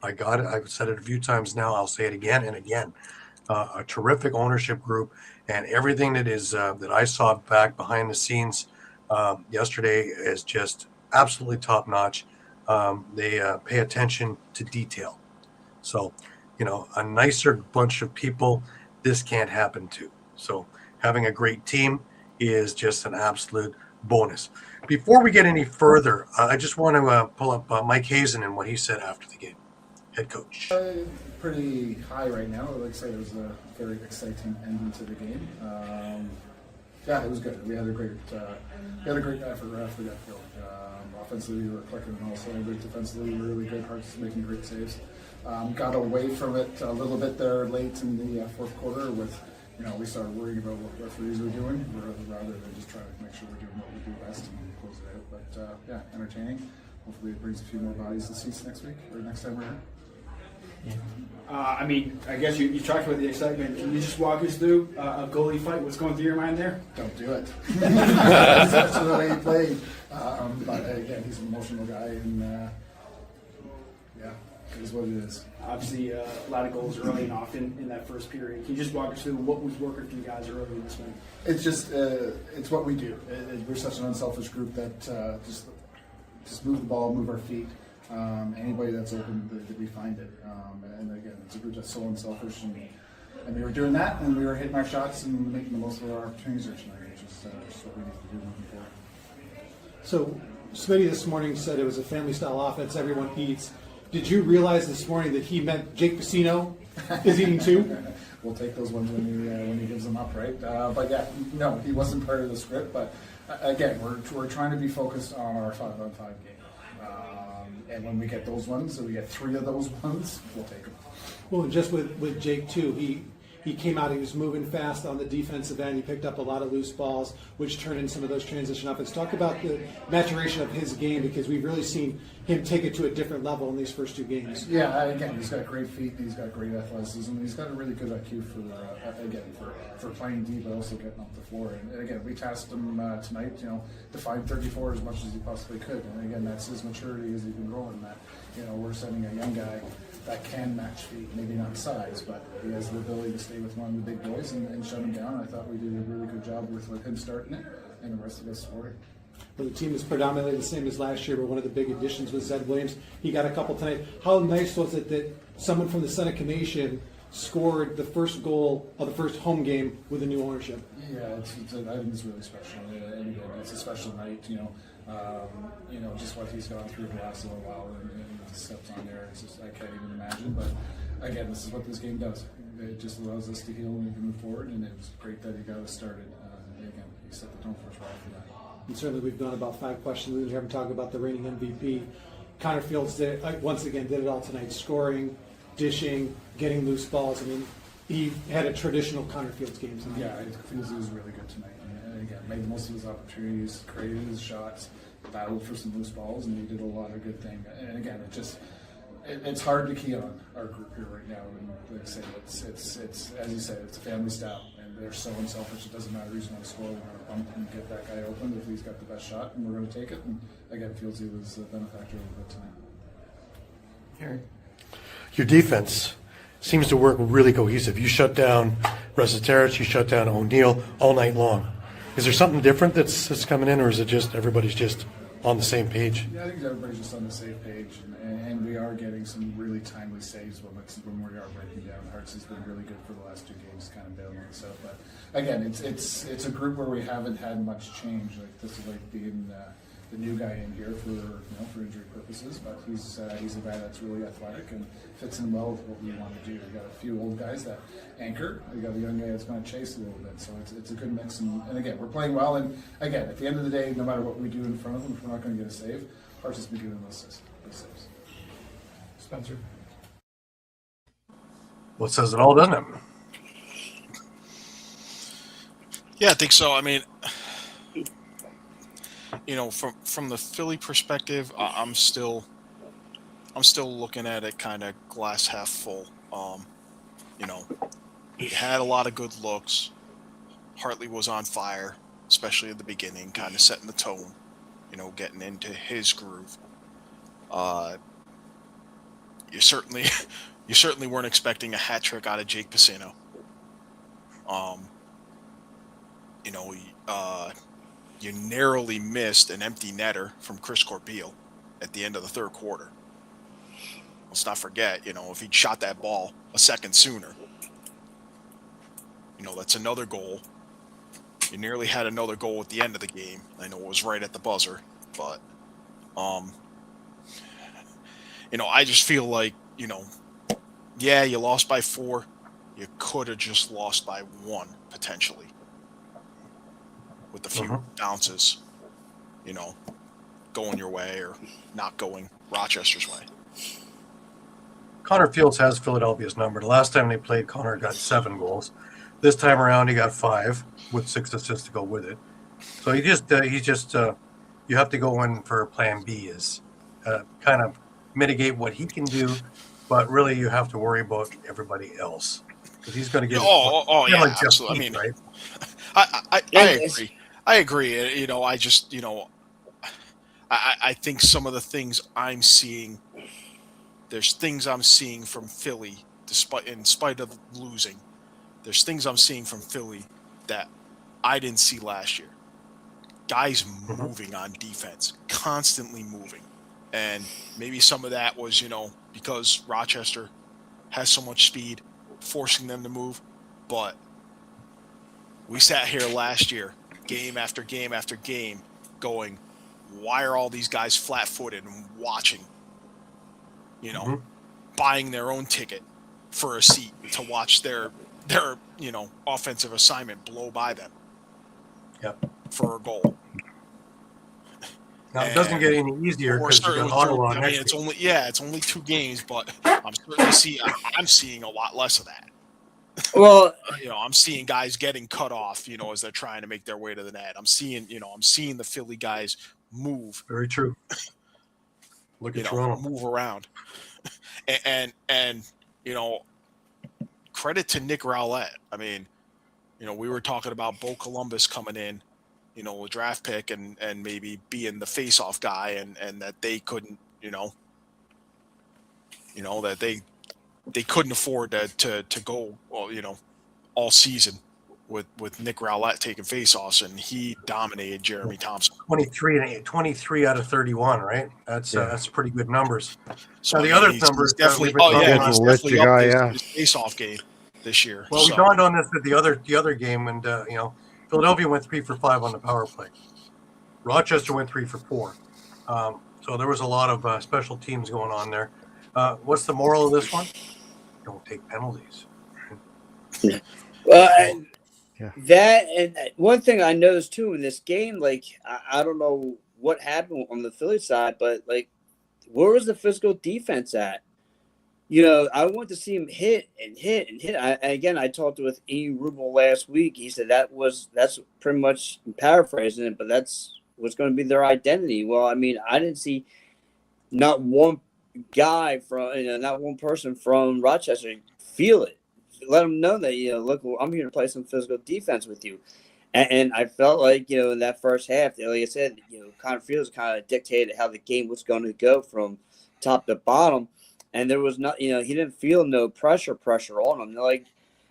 I got it. I've said it a few times now. I'll say it again and again. A terrific ownership group, and everything that is that I saw back behind the scenes yesterday is just absolutely top notch. They pay attention to detail. So, a nicer bunch of people, this can't happen to. So having a great team is just an absolute bonus. Before we get any further, I just want to pull up Mike Hazen and what he said after the game. Head coach. Pretty high right now. Like I say, it was a very exciting ending to the game. It was good. We had a great effort after that field. Offensively, we were clicking on all cylinders. Defensively, we were really good. Hearts making great saves. Got away from it a little bit there late in the fourth quarter with, we started worrying about what referees were doing rather than just trying to make sure we're doing what we do best and close it out. But entertaining. Hopefully it brings a few more bodies to seats next week or next time we're here. I guess you talked about the excitement. Can you just walk us through a goalie fight? What's going through your mind there? Don't do it. That's the way he played. But again, he's an emotional guy, and is what it is. Obviously, a lot of goals early and often in that first period. Can you just walk us through what was working for you guys early in this one? It's just it's what we do. We're such an unselfish group that just move the ball, move our feet. Anybody that's open, we find it. And again, it's a group that's so unselfish, and we were doing that, and we were hitting our shots and making the most of our opportunities tonight, which is just what we need to do moving forward. So, Smitty this morning said it was a family-style offense, everyone eats. Did you realize this morning that he meant Jake Piscino is eating too? We'll take those ones when he gives them up, right? But yeah, no, he wasn't part of the script. But again, we're trying to be focused on our 5-on-5 game. And when we get those ones, so we get 3 of those ones, we'll take them. Well, and just with Jake too, he came out, he was moving fast on the defensive end. He picked up a lot of loose balls, which turned in some of those transition offense. Talk about the maturation of his game, because we've really seen him take it to a different level in these first 2 games. Yeah, again, he's got great feet, he's got great athleticism, he's got a really good IQ for playing D, but also getting off the floor. And again, we tasked him tonight, to find 34 as much as he possibly could. And again, that's his maturity as he's been growing. That we're sending a young guy that can match feet, maybe not size, but he has the ability to stay with one of the big boys and shut him down. I thought we did a really good job with him starting it and the rest of us supporting. Well, the team is predominantly the same as last year, but one of the big additions was Zed Williams. He got a couple tonight. How nice was it that someone from the Seneca Nation scored the first goal of the first home game with a new ownership? Yeah, I think it's really special. And again, it's a special night, just what he's gone through the last little while and the steps on there. It's just, I can't even imagine. But again, this is what this game does. It just allows us to heal and we can move forward, and it was great that he got us started. Again, he set the tone for us right for that. And certainly we've gone about 5 questions. We haven't talked about the reigning MVP. Connor Fields once again did it all tonight, scoring, dishing, getting loose balls. I mean, he had a traditional Connor Fields game tonight. Yeah, it feels he was really good tonight. And again, made the most of his opportunities, created his shots, battled for some loose balls, and he did a lot of good things. And again, it's hard to key on our group here right now. And like I say, it's as you said, it's a family style, and they're so unselfish. It doesn't matter who's going to score. We're going to bump and get that guy open if he's got the best shot, and we're going to take it. And again, feels he was a benefactor of it tonight. Your defense seems to work really cohesive. You shut down Resiteris, you shut down O'Neill all night long. Is there something different that's coming in, or is it just everybody's just on the same page? Yeah, I think everybody's just on the same page, and we are getting some really timely saves when we are breaking down. Hearts has been really good for the last 2 games, kind of bailing us out. But again, it's a group where we haven't had much change. Like this is like being the new guy in here for injury purposes, but he's a guy that's really athletic and fits in well with what we want to do. We got a few old guys that anchor. We got a young guy that's going to chase a little bit. So it's a good mix. And again, we're playing well. And again, at the end of the day, no matter what we do in front of them, if we're not going to get a save, Hearts has been giving those saves. Spencer. Well, it says it all, doesn't it? Yeah, I think so. I mean, from the Philly perspective, I'm still looking at it kind of glass half full. He had a lot of good looks. Hartley was on fire, especially at the beginning, kind of setting the tone, getting into his groove. You certainly weren't expecting a hat trick out of Jake Piscino. You narrowly missed an empty netter from Chris Corbeil at the end of the third quarter. Let's not forget, if he'd shot that ball a second sooner, that's another goal. You nearly had another goal at the end of the game. I know it was right at the buzzer, but, I just feel like, yeah, you lost by 4. You could have just lost by 1, potentially, with a few bounces, going your way or not going Rochester's way. Connor Fields has Philadelphia's number. The last time they played, Connor got 7 goals. This time around, he got 5 with 6 assists to go with it. So you have to go in for plan B is kind of mitigate what he can do, but really you have to worry about everybody else because he's going to get. Yeah, like absolutely. Heath, right? I agree. I agree. I think some of the things I'm seeing there's things I'm seeing from Philly, in spite of losing. There's things I'm seeing from Philly that I didn't see last year. Guys moving on defense, constantly moving. And maybe some of that was, because Rochester has so much speed, forcing them to move. But we sat here last year, game after game after game, going, why are all these guys flat-footed and watching, buying their own ticket for a seat to watch their offensive assignment blow by them for a goal. Now, it doesn't get any easier because you got Ottawa next week. It's only 2 games, but I'm seeing a lot less of that. Well, I'm seeing guys getting cut off, as they're trying to make their way to the net. I'm seeing the Philly guys move. Very true. Look at Toronto. Move around. and credit to Nick Rowlett. I mean, we were talking about Bo Columbus coming in, a draft pick and maybe being the face-off guy and that they couldn't, that they couldn't afford to go, all season with Nick Rowlett taking face-offs, and he dominated Jeremy Thompson. 23 out of 31, right? That's pretty good numbers. So the other numbers definitely, he's definitely up his face-off game this year. Well, we dawned on this at the other game, and Philadelphia went 3 for 5 on the power play. Rochester went 3 for 4. So there was a lot of special teams going on there. What's the moral of this one? Don't take penalties. Well, that and one thing I noticed too in this game, like I don't know what happened on the Philly side, but like where was the physical defense at? I want to see him hit and hit and hit. I talked with E. Rubel last week. He said that's pretty much paraphrasing it, but that's what's going to be their identity. Well, I mean, I didn't see not one guy not one person from Rochester feel it. Let them know that, look, I'm here to play some physical defense with you. And I felt like, in that first half, like I said, Connor Fields kind of dictated how the game was going to go from top to bottom. And there was not, he didn't feel no pressure on him. Like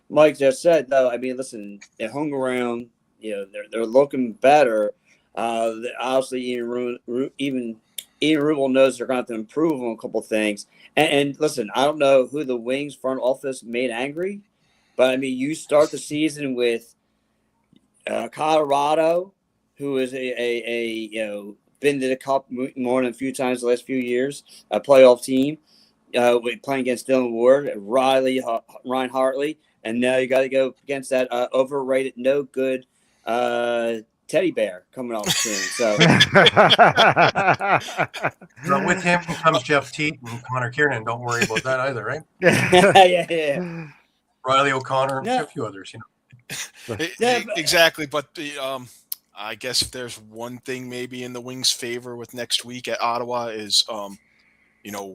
Mike just said, though, I mean, listen, they hung around, they're looking better. Obviously, even Ian Rubel knows they're going to have to improve on a couple things. And listen, I don't know who the Wings front office made angry, but I mean, you start the season with Colorado, who is a been to the Cup more than a few times the last few years, a playoff team, playing against Dylan Ward, Ryan Hartley, and now you got to go against that overrated, no good teddy bear coming off soon. So with him comes Jeff Teat and Connor Kiernan. Don't worry about that either, right? yeah. Riley O'Connor, a few others, Exactly, but I guess if there's one thing maybe in the Wings' favor with next week at Ottawa is,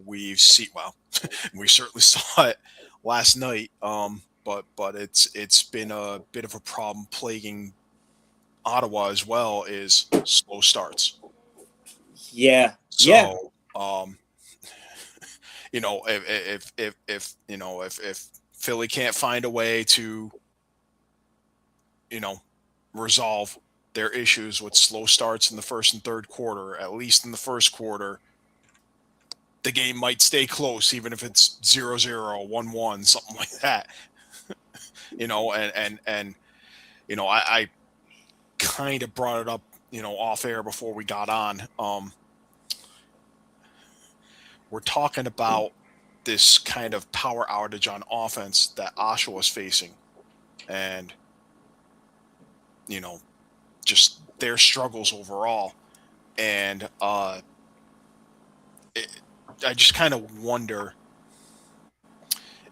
we certainly saw it last night, but it's been a bit of a problem plaguing Ottawa as well, is slow starts. Yeah. So, if Philly can't find a way to, resolve their issues with slow starts in the first and third quarter, at least in the first quarter, the game might stay close, even if it's 0-0, 1-1, something like that. I kind of brought it up, off air before we got on. We're talking about this kind of power outage on offense that Oshawa is facing, and just their struggles overall. And I just kind of wonder,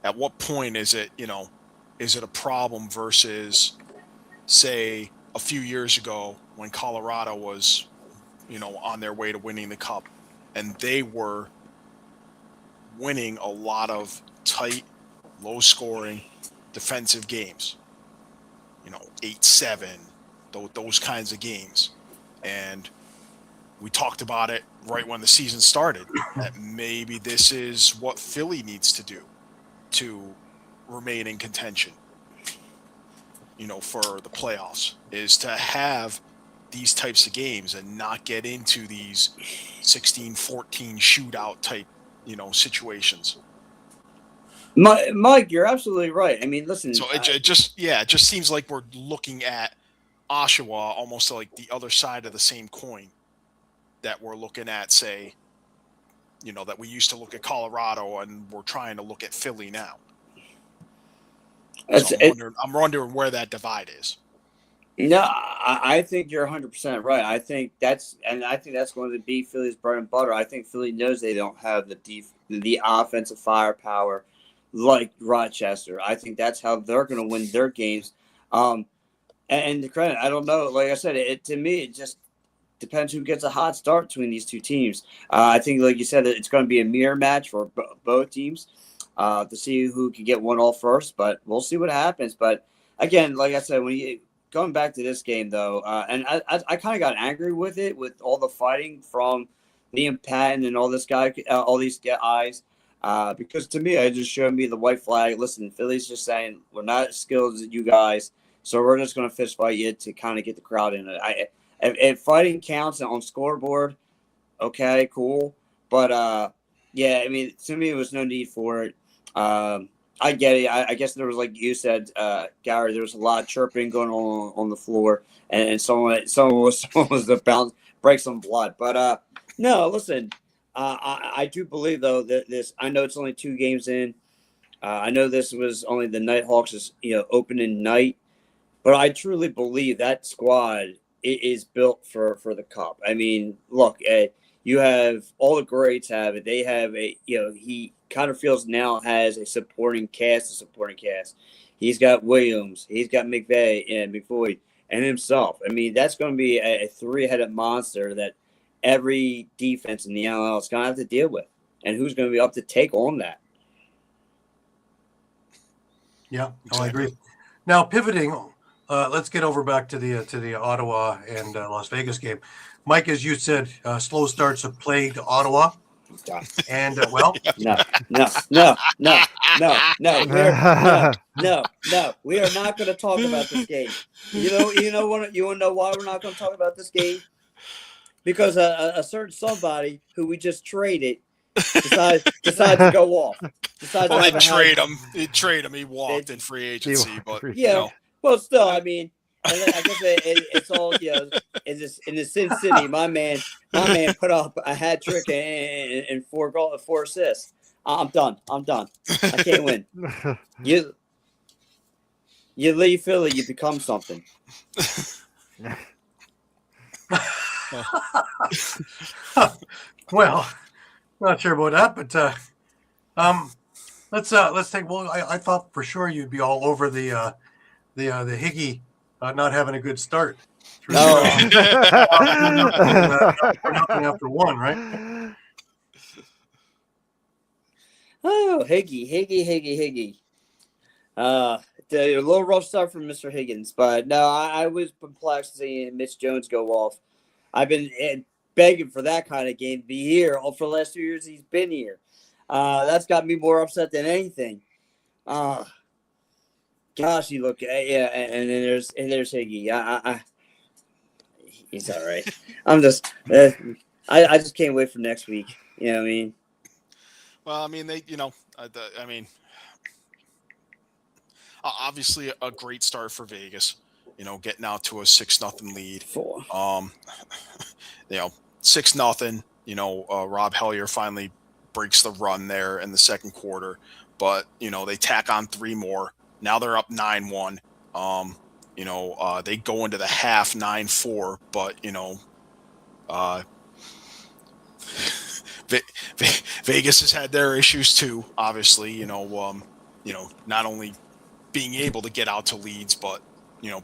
at what point is it a problem versus, say, a few years ago when Colorado was, on their way to winning the Cup, and they were winning a lot of tight, low-scoring defensive games, 8-7, those kinds of games. And we talked about it right when the season started, that maybe this is what Philly needs to do to remain in contention, for the playoffs, is to have these types of games and not get into these 16-14 shootout type, situations. Mike, you're absolutely right. I mean, listen. So it just seems like we're looking at Oshawa almost like the other side of the same coin that we're looking at, say, that we used to look at Colorado, and we're trying to look at Philly now. So I'm wondering where that divide is. No, I think you're 100% right. I think that's going to be Philly's bread and butter. I think Philly knows they don't have the offensive firepower like Rochester. I think that's how they're going to win their games. And the credit, I don't know. Like I said, to me, it just depends who gets a hot start between these two teams. I think, like you said, it's going to be a mirror match for both teams to see who can get one off first. But we'll see what happens. But again, like I said, going back to this game, though, and I kind of got angry with it, with all the fighting from Liam Patton and all these guys, because to me, it just showed me the white flag. Listen, Philly's just saying, we're not as skilled as you guys, so we're just going to fist fight you to kind of get the crowd in it. If fighting counts on scoreboard, okay, cool. But, yeah, I mean, to me, there was no need for it. I get it. I guess there was, like you said, Gary, there was a lot of chirping going on the floor, and someone was about to break some blood. But no, listen, I do believe, though, that this. I know it's only 2 games in. I know this was only the Nighthawks' opening night, but I truly believe that squad is built for the Cup. I mean, look, you have all the greats have it. They have he kind of feels now has a supporting cast. He's got Williams, he's got McVeigh and McVoy, and himself. I mean, that's going to be a 3-headed monster that every defense in the NLL is going to have to deal with. And who's going to be up to take on that? Yeah, I agree. Now, pivoting, let's get over back to the Ottawa and Las Vegas game. Mike, as you said, slow starts have plagued Ottawa. And no, we are not going to talk about this game. You want to know why we're not going to talk about this game? Because a certain somebody who we just traded decides to go off. Well, they trade him. He walked in free agency, but well, still, I mean. And I guess it's all in the Sin City. My man put up a hat trick and 4 assists. I'm done. I can't win. You leave Philly, you become something. Well, not sure about that, but let's take. Well, I thought for sure you'd be all over the Higgy. Not having a good start. No. Nothing after 1, right? Oh, Higgy. A little rough start from Mr. Higgins, but no, I was perplexed seeing Mitch Jones go off. I've been begging for that kind of game to be here. For the last 2 years, he's been here. That's got me more upset than anything. Gosh, you look, and then there's Higgy. He's all right. I'm just, I just can't wait for next week. You know what I mean? Well, I mean, obviously a great start for Vegas. Getting out to a 6-0 lead. 4. 6-0. Rob Hellier finally breaks the run there in the second quarter, but they tack on 3 more. Now they're up 9-1. They go into the half 9-4, but Vegas has had their issues too. Obviously, not only being able to get out to leads, but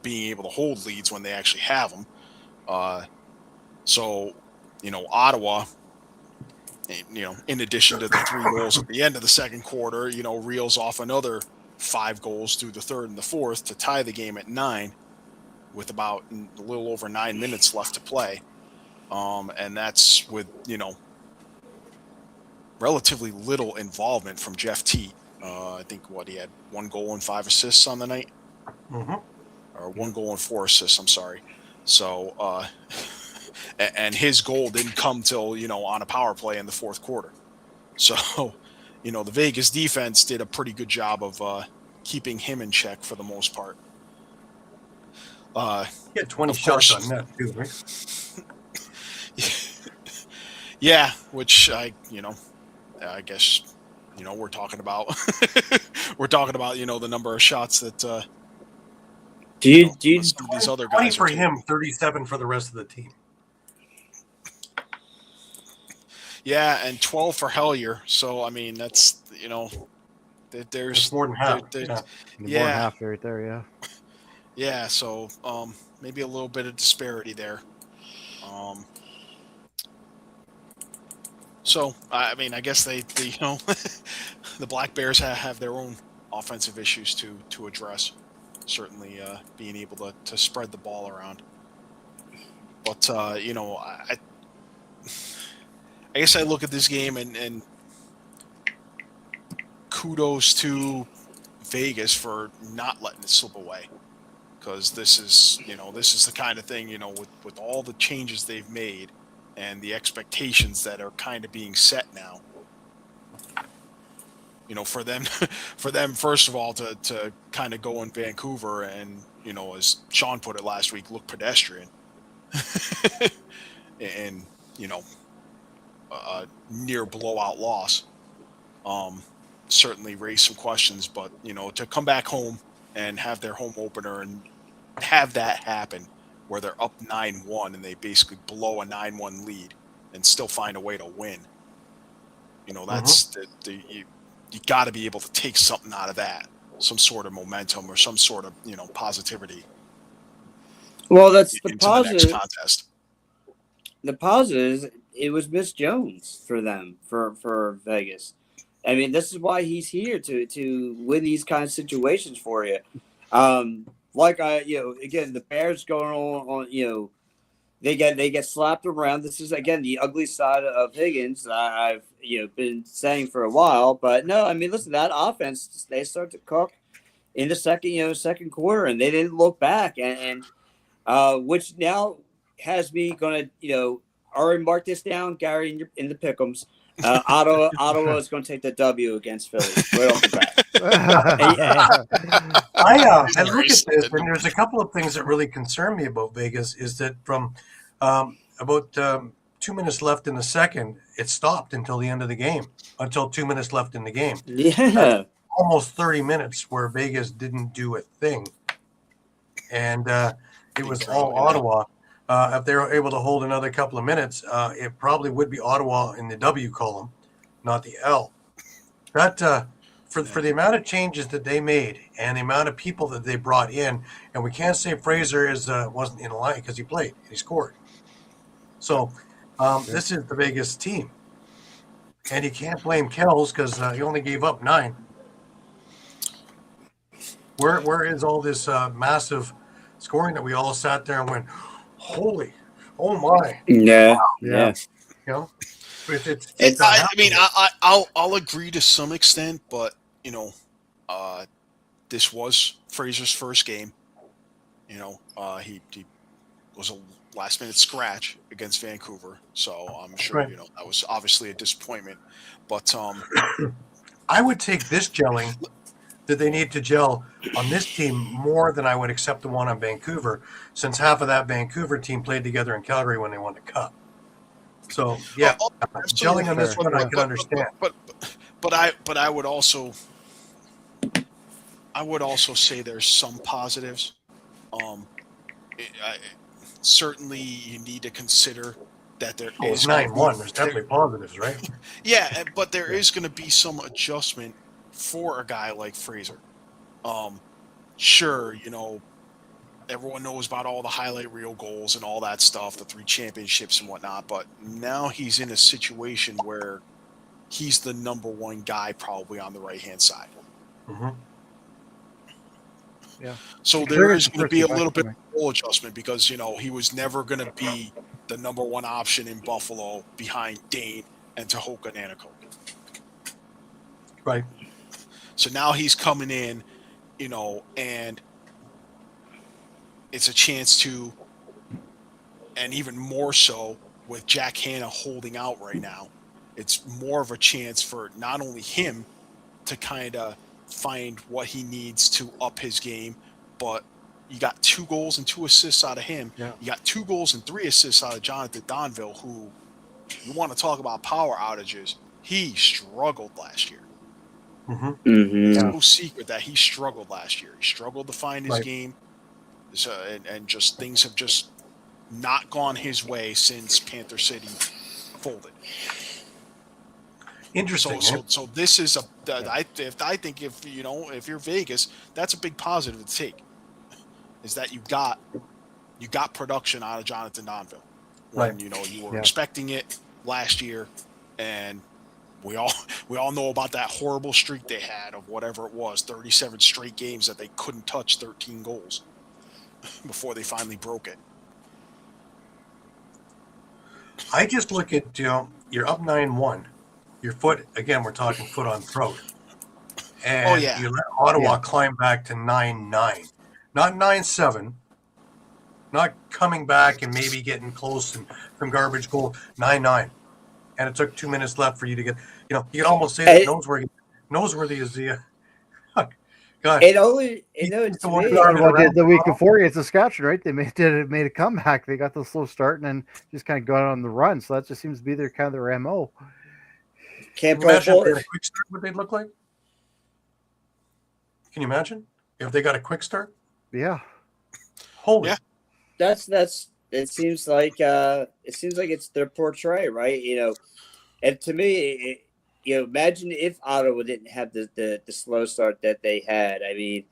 being able to hold leads when they actually have them. So Ottawa, in addition to the 3 goals at the end of the second quarter, reels off another 5 goals through the third and the fourth to tie the game at 9 with about a little over 9 minutes left to play. And that's with, relatively little involvement from Jeff Teat. I think he had 1 goal and 5 assists on the night, or 1 goal and 4 assists. I'm sorry. So, and his goal didn't come till on a power play in the 4th quarter. So, the Vegas defense did a pretty good job of keeping him in check for the most part. He had 20 shots on net too, right? Yeah, which I guess, we're talking about the number of shots that these other 20 guys for are him, 37 for the rest of the team. Yeah, and 12 for Hellier. So I mean, that's there's That's more than half. More than half right there, yeah. Yeah, so maybe a little bit of disparity there. So I mean, I guess they the Black Bears have their own offensive issues to address. Certainly, being able to spread the ball around. But I guess I look at this game and kudos to Vegas for not letting it slip away, because this is the kind of thing, with all the changes they've made and the expectations that are kind of being set now. For them first of all to kind of go in Vancouver and as Shawn put it last week, look pedestrian, and a near blowout loss certainly raised some questions, but to come back home and have their home opener and have that happen where they're up 9-1 and they basically blow a 9-1 lead and still find a way to win, that's you got to be able to take something out of that, some sort of momentum or some sort of positivity. Well, that's the into positive. The next contest. The positive is it was Miss Jones for them, for Vegas. I mean, this is why he's here to win these kind of situations for you. Again, the Bears going on, they get slapped around. This is again the ugly side of Higgins. I've been saying for a while, but no, I mean, listen, that offense, they start to cook in the second quarter, and they didn't look back, and which now has me going to already mark this down, Gary, in the pick'ems. Ottawa is going to take the W against Philly right off the bat. I look at this, and there's a couple of things that really concern me about Vegas. Is that from about 2 minutes left in the second, it stopped until the end of the game, until 2 minutes left in the game. Yeah, almost 30 minutes where Vegas didn't do a thing, and it was all Ottawa. If they were able to hold another couple of minutes, it probably would be Ottawa in the W column, not the L. That for the amount of changes that they made and the amount of people that they brought in, and we can't say Fraser wasn't in the line because he played, he scored. So this is the Vegas team, and you can't blame Kells because he only gave up 9. Where is all this massive scoring that we all sat there and went, holy, oh my! Yeah. I'll agree to some extent, but this was Fraser's first game. He was a last-minute scratch against Vancouver, so I'm sure that was obviously a disappointment. But I would take this gelling that they need to gel on this team more than I would accept the one on Vancouver, since half of that Vancouver team played together in Calgary when they won the Cup. So yeah, gelling on this one I can understand. But I would also say there's some positives. Certainly you need to consider that there is 9-1. There's definitely positives, right? Yeah, but there is going to be some adjustment for a guy like Fraser. Sure, everyone knows about all the highlight reel goals and all that stuff, the 3 championships and whatnot, but now he's in a situation where he's the number 1 guy probably on the right-hand side. Mm-hmm. Yeah. So there is going to be a little bit of role adjustment because, he was never going to be the number one option in Buffalo behind Dane and Tehoka Nanticoke. Right. So now he's coming in, and it's a chance to, and even more so with Jack Hanna holding out right now, it's more of a chance for not only him to kind of find what he needs to up his game, but you got 2 goals and 2 assists out of him. Yeah. You got 2 goals and 3 assists out of Jonathan Donville, who, you want to talk about power outages, he struggled last year. Mm-hmm. It's no secret that he struggled last year. He struggled to find his game. So, and just things have just not gone his way since Panther City folded. Interesting. So this is I think if you're Vegas, that's a big positive to take. Is that you got production out of Jonathan Donville when you were expecting it last year, and we all know about that horrible streak they had of whatever it was, 37 straight games that they couldn't touch 13 goals before they finally broke it. I just look at, you're up 9-1. Your foot, again, we're talking foot on throat. And you let Ottawa climb back to 9-9. Not 9-7. Not coming back and maybe getting close and from garbage goal. 9-9. And it took 2 minutes left for you to get, you can almost say that noseworthy is the, God. The week before against Saskatchewan, right? They made a comeback. They got the slow start and then just kind of got on the run. So that just seems to be their MO. Can't Can you imagine if they had a quick start, what they'd look like? Can you imagine if they got a quick start? Yeah. Holy. Yeah. That's. It seems like it's their portray, right? And to me, imagine if Ottawa didn't have the slow start that they had. I mean,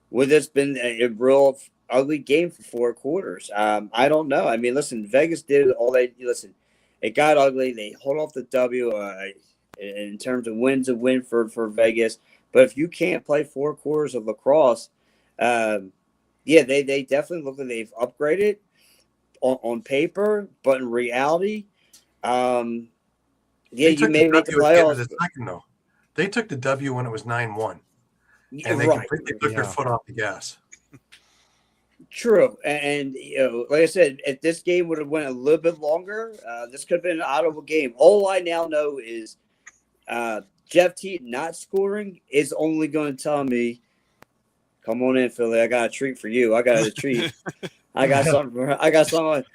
would this been a real ugly game for 4 quarters? I don't know. I mean, listen, Vegas did all they listen. It got ugly. They hold off the W in terms of wins, a win for Vegas. But if you can't play 4 quarters of lacrosse, they definitely look like they've upgraded on paper, but in reality, you may make the playoffs. They took the W when it was 9-1, and they completely took their foot off the gas. True, and like I said, if this game would have went a little bit longer, this could have been an Ottawa game. All I now know is Jeff Teat not scoring is only going to tell me, "Come on in, Philly. I got a treat for you. I got a treat. I got something.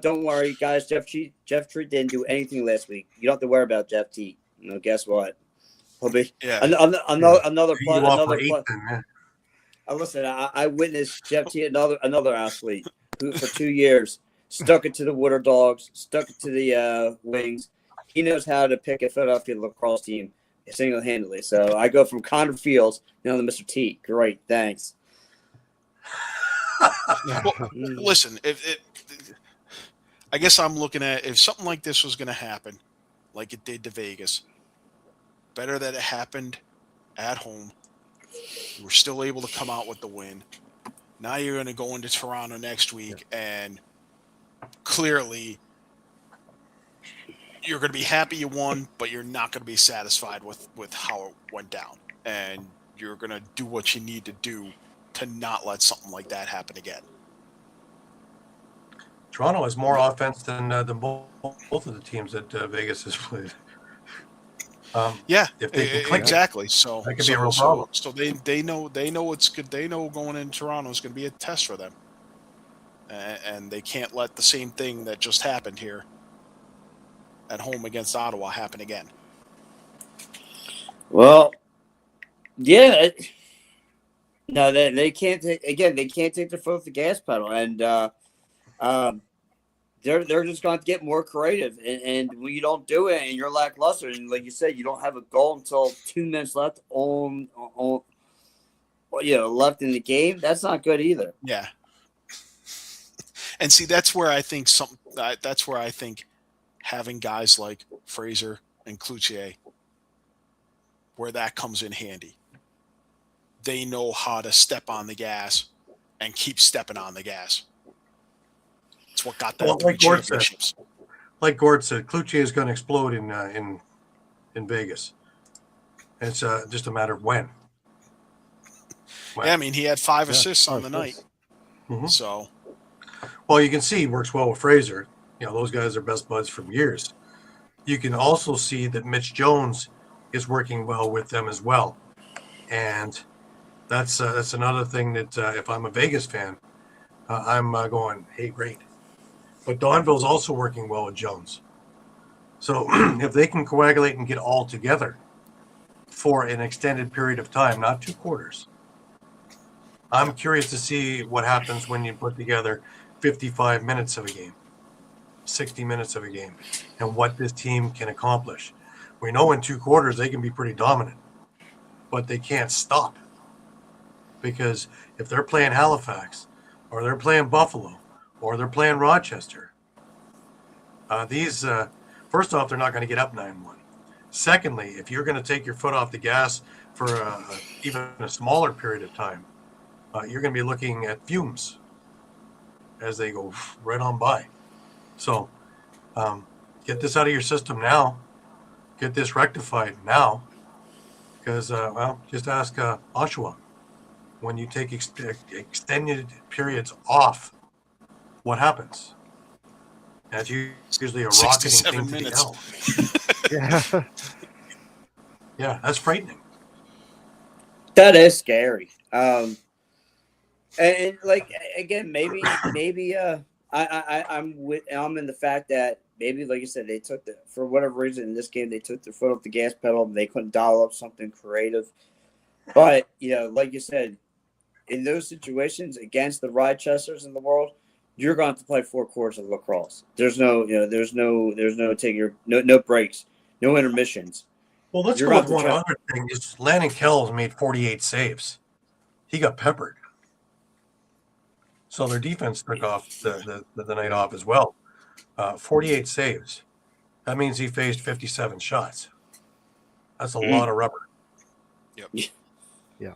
Don't worry, guys. Jeff Treat didn't do anything last week. You don't have to worry about Jeff Teat. Guess what? He'll be another plus. Listen, I witnessed Jeff Teat, another athlete who for 2 years stuck it to the Water Dogs, stuck it to the Wings. He knows how to pick a Philadelphia lacrosse team single-handedly. So I go from Connor Fields to Mr. Teat. Great, thanks. Well, listen, I guess I'm looking at if something like this was going to happen, like it did to Vegas, better that it happened at home. We're still able to come out with the win. Now you're going to go into Toronto next week, and clearly you're going to be happy you won, but you're not going to be satisfied with how it went down. And you're going to do what you need to do to not let something like that happen again. Toronto has more offense than both of the teams that Vegas has played. If they can click exactly. So that could be a real problem. So they know it's good. They know going in Toronto is going to be a test for them, and they can't let the same thing that just happened here at home against Ottawa happen again. Well, yeah. No, they can't take their foot off the gas pedal, and they're just going to get more creative. And when you don't do it, and you're lackluster, and like you said, you don't have a goal until 2 minutes left left in the game. That's not good either. Yeah, and see, that's where I think having guys like Fraser and Cloutier, where that comes in handy. They know how to step on the gas and keep stepping on the gas. It's what got them Well, three like Gord said, championships. Kluche is going to explode in Vegas. It's just a matter of when. Yeah, I mean, he had 5 assists on the night. Mm-hmm. So, well, you can see he works well with Fraser. Those guys are best buds from years. You can also see that Mitch Jones is working well with them as well. And that's another thing that if I'm a Vegas fan, I'm going, hey, great. But Donville's also working well with Jones. So if they can coagulate and get all together for an extended period of time, not 2 quarters, I'm curious to see what happens when you put together 55 minutes of a game, 60 minutes of a game, and what this team can accomplish. We know in 2 quarters they can be pretty dominant, but they can't stop. Because if they're playing Halifax, or they're playing Buffalo, or they're playing Rochester, first off, they're not going to get up 9-1. Secondly, if you're going to take your foot off the gas for even a smaller period of time, you're going to be looking at fumes as they go right on by. So get this out of your system now. Get this rectified now. Because, just ask Oshawa. When you take extended periods off, what happens? That's usually a rocketing thing minutes. to the hell. Yeah, that's frightening. That is scary. And like again, maybe I'm in the fact that maybe, like you said, they took for whatever reason in this game they took their foot off the gas pedal and they couldn't dial up something creative. But like you said, in those situations against the Rochesters in the world, you're going to play 4 quarters of lacrosse. There's no breaks, no intermissions. Well, let's go with one other thing. Is Landon Kells made 48 saves. He got peppered. So their defense took off the night off as well. 48 saves. That means he faced 57 shots. That's a lot of rubber. Yep. Yeah.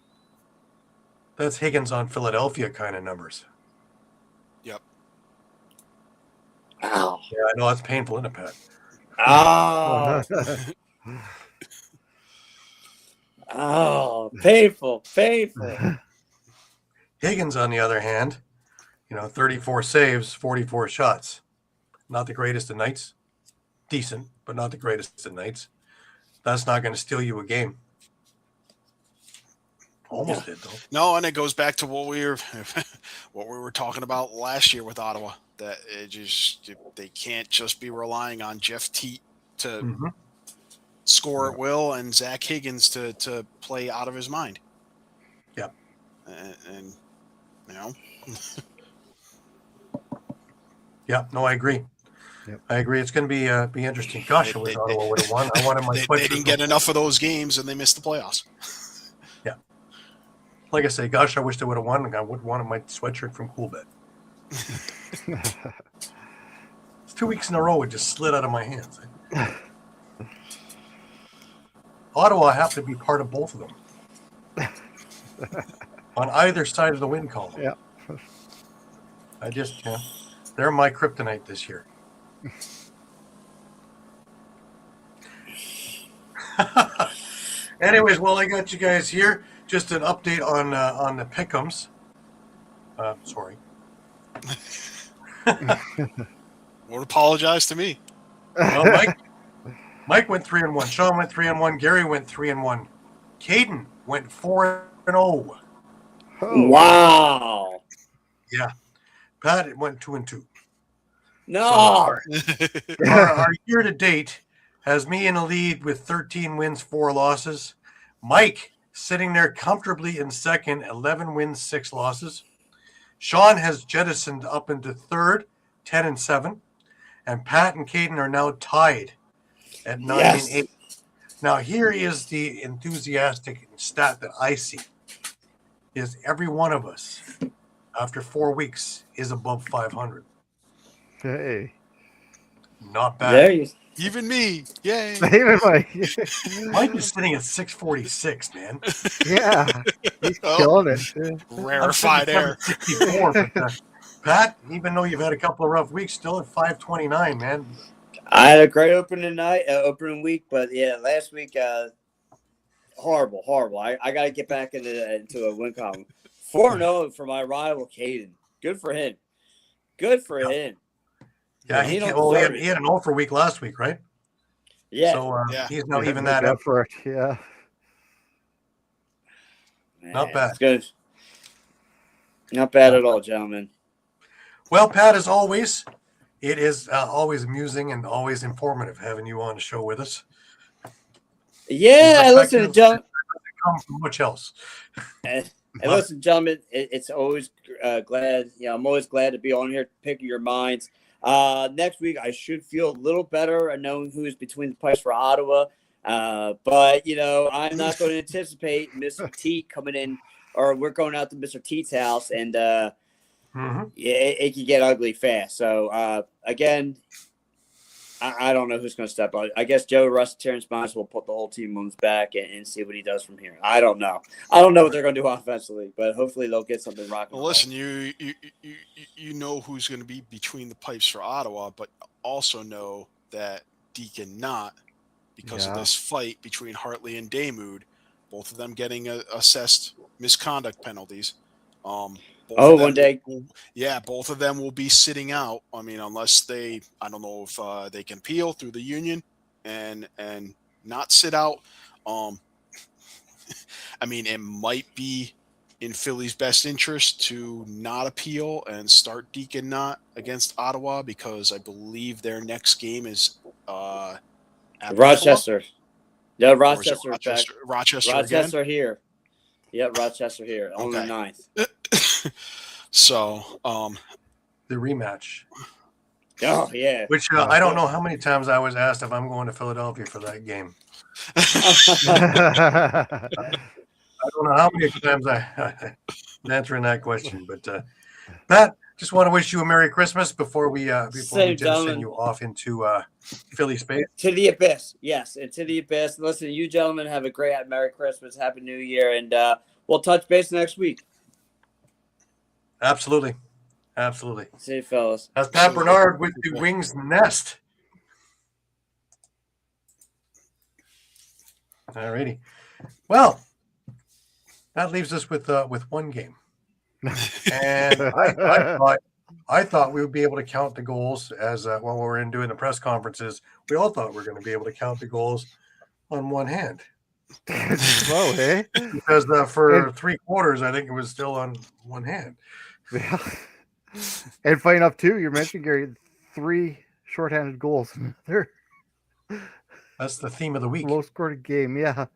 That's Higgins on Philadelphia kind of numbers. Yep. Ow. Yeah, I know that's painful, isn't it, Pat? Oh. Oh, painful. Higgins, on the other hand, 34 saves, 44 shots. Not the greatest of nights. Decent, but not the greatest of nights. That's not going to steal you a game. Almost did, though. No, and it goes back to what we were talking about last year with Ottawa. That they can't just be relying on Jeff Teat to score at will and Zach Higgins to play out of his mind. Yeah. And Yeah, no, I agree. Yep. I agree. It's going to be interesting. Gosh, I wish Ottawa would have won. I wanted my sweatshirt. They didn't get enough of those games, and they missed the playoffs. Yeah. Like I say, gosh, I wish they would have won. I would have wanted my sweatshirt from Coolbet. It's 2 weeks in a row. It just slid out of my hands. Ottawa have to be part of both of them. On either side of the win column. Yeah. They're my kryptonite this year. Anyways, well, I got you guys here. Just an update on the pick'ems. Sorry. Won't apologize to me. Well, Mike went 3-1. Shawn went 3-1. Gary went 3-1. Caden went 4-0. Oh. Wow. Yeah. Pat went 2-2. No. So our year to date has me in the lead with 13 wins, 4 losses. Mike sitting there comfortably in second, 11 wins, 6 losses. Shawn has jettisoned up into third, 10-7. And Pat and Caden are now tied at 9-8. Now, here is the enthusiastic stat that I see. Is every one of us, after 4 weeks, is above 500. Hey. Not bad. There you Even me. Yay. Even Mike. Mike is sitting at 646, man. Yeah. He's killing it. Rarefied air. 64, but, Pat, even though you've had a couple of rough weeks, still at 529, man. I had a great opening week, but yeah, last week, horrible. I got to get back into a win column. 4-0 for my rival Caden. Good for him. Yeah, he had an offer week last week, right? Yeah. So he's not even that effort. Yeah. Man, not bad. It's good. Not bad at all, gentlemen. Well, Pat, as always, it is always amusing and always informative having you on the show with us. Yeah, listen, gentlemen. Come from much else. And listen, gentlemen, it's always glad. I'm always glad to be on here, picking your minds. Next week, I should feel a little better knowing who's between the pipes for Ottawa. But I'm not going to anticipate Mr. Teat coming in, or we're going out to Mr. Teat's house, and it can get ugly fast. So again, I don't know who's going to step up. I guess Joe Russ, Terrence Miles will put the whole team on his back and see what he does from here. I don't know what they're going to do offensively, but hopefully they'll get something rocking. Well, listen, you know who's going to be between the pipes for Ottawa, but also know that Deacon not, because of this fight between Hartley and Damoud, both of them getting assessed misconduct penalties. One day. Both of them will be sitting out. I mean, unless I don't know if they can appeal through the union and not sit out. I mean, it might be in Philly's best interest to not appeal and start Deacon not against Ottawa, because I believe their next game is at Rochester. Buffalo? Yeah, Rochester. Rochester here. Yeah, Rochester here on the 9th. So, the rematch. Oh, yeah. Which I don't know how many times I was asked if I'm going to Philadelphia for that game. I don't know how many times I'm answering that question, but Pat, just want to wish you a Merry Christmas before we send you off into Philly space. To the abyss, yes, and to the abyss. Listen, you gentlemen have a great Merry Christmas, Happy New Year, and we'll touch base next week. Absolutely. See you, fellas. That's Pat Bernard with the Wings Nest. All righty. Well, that leaves us with one game. And I thought we would be able to count the goals as when we were doing the press conferences. We all thought we were going to be able to count the goals on one hand. Slow, eh? Because for 3 quarters, I think it was still on one hand. Yeah. And funny enough, too, you mentioned, Gary, 3 shorthanded goals. That's the theme of the week. Low scored game, yeah.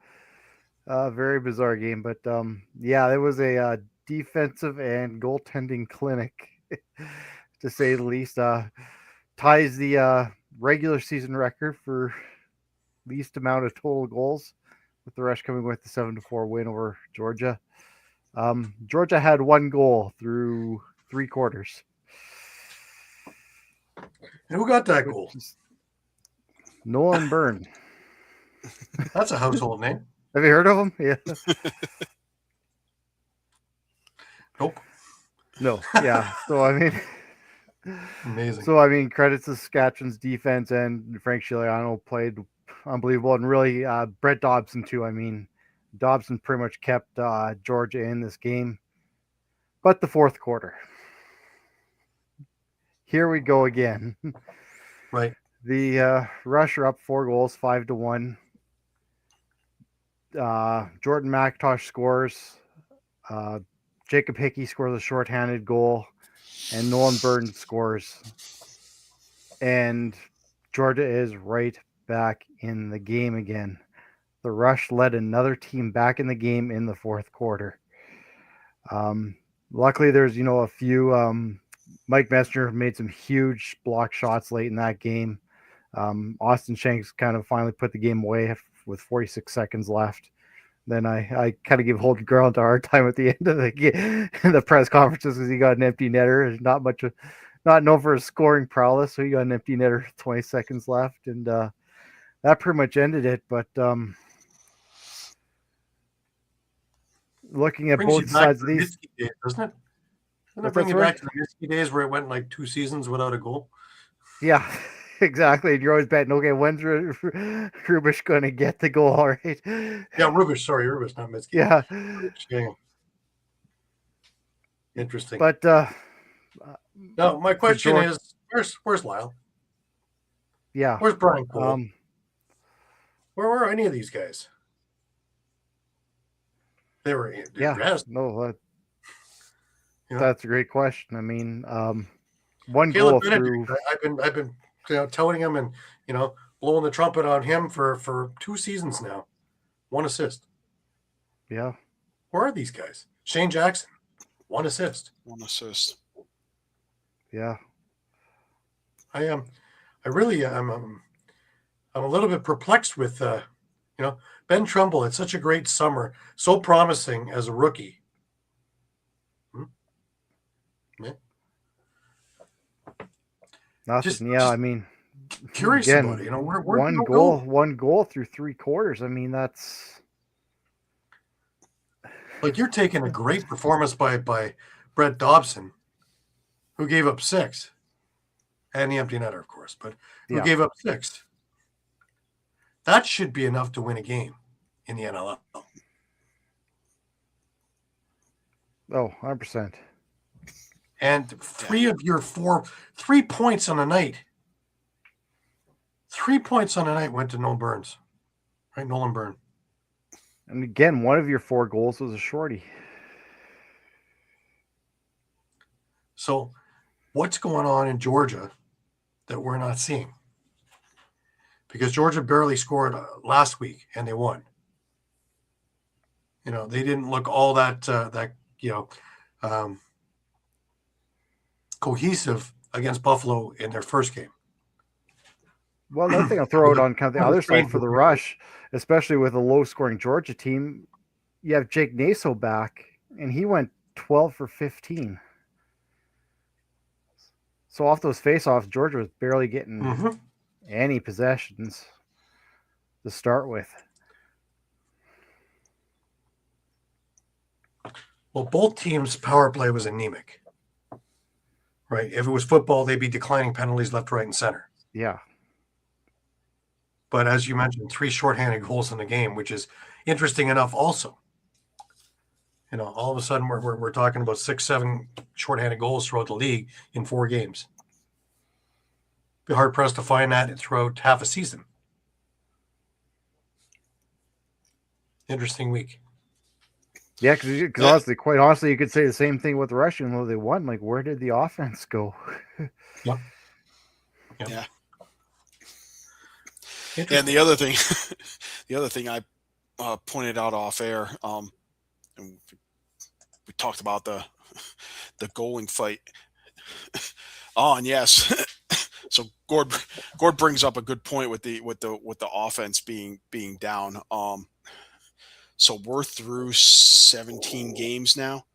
Very bizarre game, but it was a defensive and goaltending clinic, to say the least. Ties the regular season record for least amount of total goals, with the Rush coming with the 7-4 win over Georgia. Georgia had 1 goal through 3 quarters. And who got that goal? Nolan Byrne. That's a household name. Have you heard of him? Yeah. Nope. No. Yeah. So, I mean, amazing. So, I mean, credits to Saskatchewan's defense, and Frank Giuliano played unbelievable, and really Brett Dobson too. I mean, Dobson pretty much kept Georgia in this game. But the fourth quarter, here we go again. Right. The Rush are up 4 goals, 5-1. Jordan McIntosh scores. Jacob Hickey scores a shorthanded goal, and Nolan Byrne scores. And Georgia is right back in the game again. The Rush led another team back in the game in the fourth quarter. Luckily, there's a few. Mike Messner made some huge block shots late in that game. Austin Shanks kind of finally put the game away with 46 seconds left. Then I kind of give Holden Garland a hard time at the end of the game, the press conferences, because he got an empty netter. Not known for his scoring prowess, so he got an empty netter with 20 seconds left, and that pretty much ended it. But looking at both sides of these, doesn't it? Gonna bring you back to the Minsky days where it went like 2 seasons without a goal. Yeah, exactly. And you're always betting, okay, when's Rubish going to get the goal? All right. Yeah, Rubish. Sorry, Rubish, not Minsky. Yeah. Yeah. Interesting. But now my question is, where's Lyle? Yeah. Where's Brian Cole? Where were any of these guys? They were dressed. No, that's a great question. I mean, one Caleb goal Benedict, through. I've been telling him and blowing the trumpet on him for 2 seasons now. 1 assist. Yeah. Where are these guys? Shane Jackson, 1 assist. 1 assist. Yeah. I'm a little bit perplexed with Ben Trumbull had such a great summer, so promising as a rookie. Yeah. Nothing. I mean, curious again, about it. Where one goal through 3 quarters. I mean, that's like you're taking a great performance by Brett Dobson, who gave up 6, and the empty netter, of course, but who gave up 6. That should be enough to win a game in the NLL. Oh, 100%. And 3 of your 3 points on a night. 3 points on a night went to Nolan Burns. Right, Nolan Byrne. And again, one of your 4 goals was a shorty. So what's going on in Georgia that we're not seeing? Because Georgia barely scored last week and they won. They didn't look all that cohesive against Buffalo in their first game. Well, another thing I'll throw out on kind of the other side for the Rush, especially with a low-scoring Georgia team, you have Jake Naso back, and he went 12 for 15. So off those face-offs, Georgia was barely getting any possessions to start with. Well, both teams' power play was anemic, right? If it was football, they'd be declining penalties left, right, and center. Yeah. But as you mentioned, 3 shorthanded goals in the game, which is interesting enough also. All of a sudden we're talking about 6, 7 shorthanded goals throughout the league in 4 games. Be hard-pressed to find that throughout half a season. Interesting week. Yeah, because quite honestly, you could say the same thing with the Russian, though they won. Like, where did the offense go? Yep. Yeah. And the other thing I pointed out off air, and we talked about the goaling fight. And yes, so Gord brings up a good point with the offense being down. So we're through 17 games now.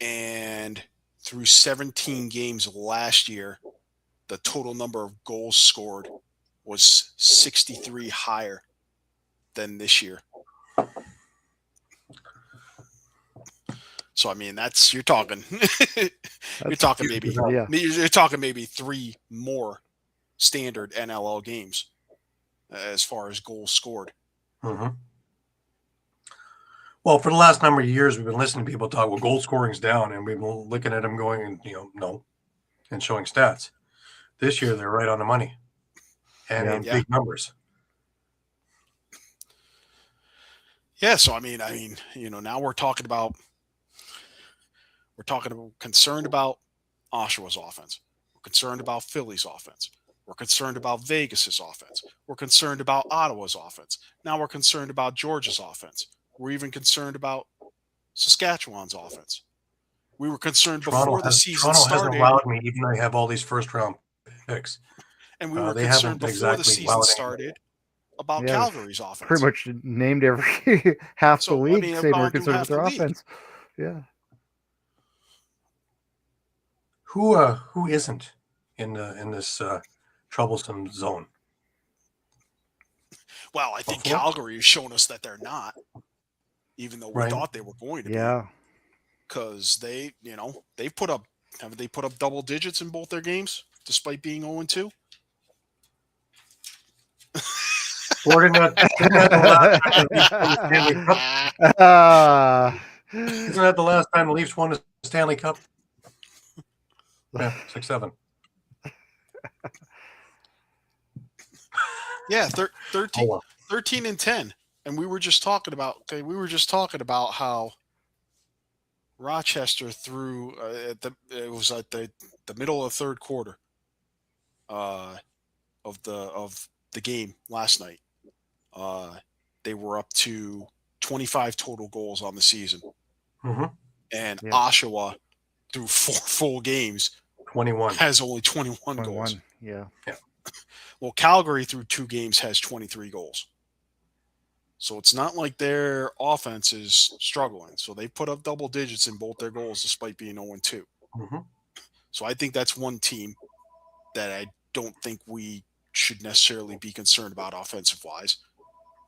And through 17 games last year, the total number of goals scored was 63 higher than this year. So I mean, you're talking maybe 3 more standard NLL games as far as goals scored. Well, for the last number of years, we've been listening to people talk, well, goal scoring's down, and we've been looking at them going, no, and showing stats. This year, they're right on the money, and in big numbers. Yeah, so I mean, now we're concerned about Oshawa's offense. We're concerned about Philly's offense. We're concerned about Vegas's offense. We're concerned about Ottawa's offense. Now we're concerned about Georgia's offense. We're even concerned about Saskatchewan's offense. We were concerned before the season started. Toronto hasn't allowed me, even though they have all these first-round picks. And we were concerned before the season started about Calgary's offense. Pretty much named every half the league saying we're concerned with their offense. Yeah. Who isn't in this troublesome zone? Well, I think Calgary has shown us that they're not, even though we thought they were going to be. Yeah. because they put up double digits in both their games despite being 0-2. Gordon, isn't that the last time the Leafs won the Stanley Cup? Isn't that the last time the Leafs won the Stanley Cup? Yeah, 6-7. Yeah, 13, Oh, well. 13-10, and we were just talking about how Rochester threw it was at the middle of the third quarter of the game last night. They were up to 25 total goals on the season, and Oshawa through 4 full games 21 has only 21 goals. Yeah. Well, Calgary through 2 games has 23 goals. So it's not like their offense is struggling. So they put up double digits in both their goals despite being 0-2. So I think that's one team that I don't think we should necessarily be concerned about offensive-wise.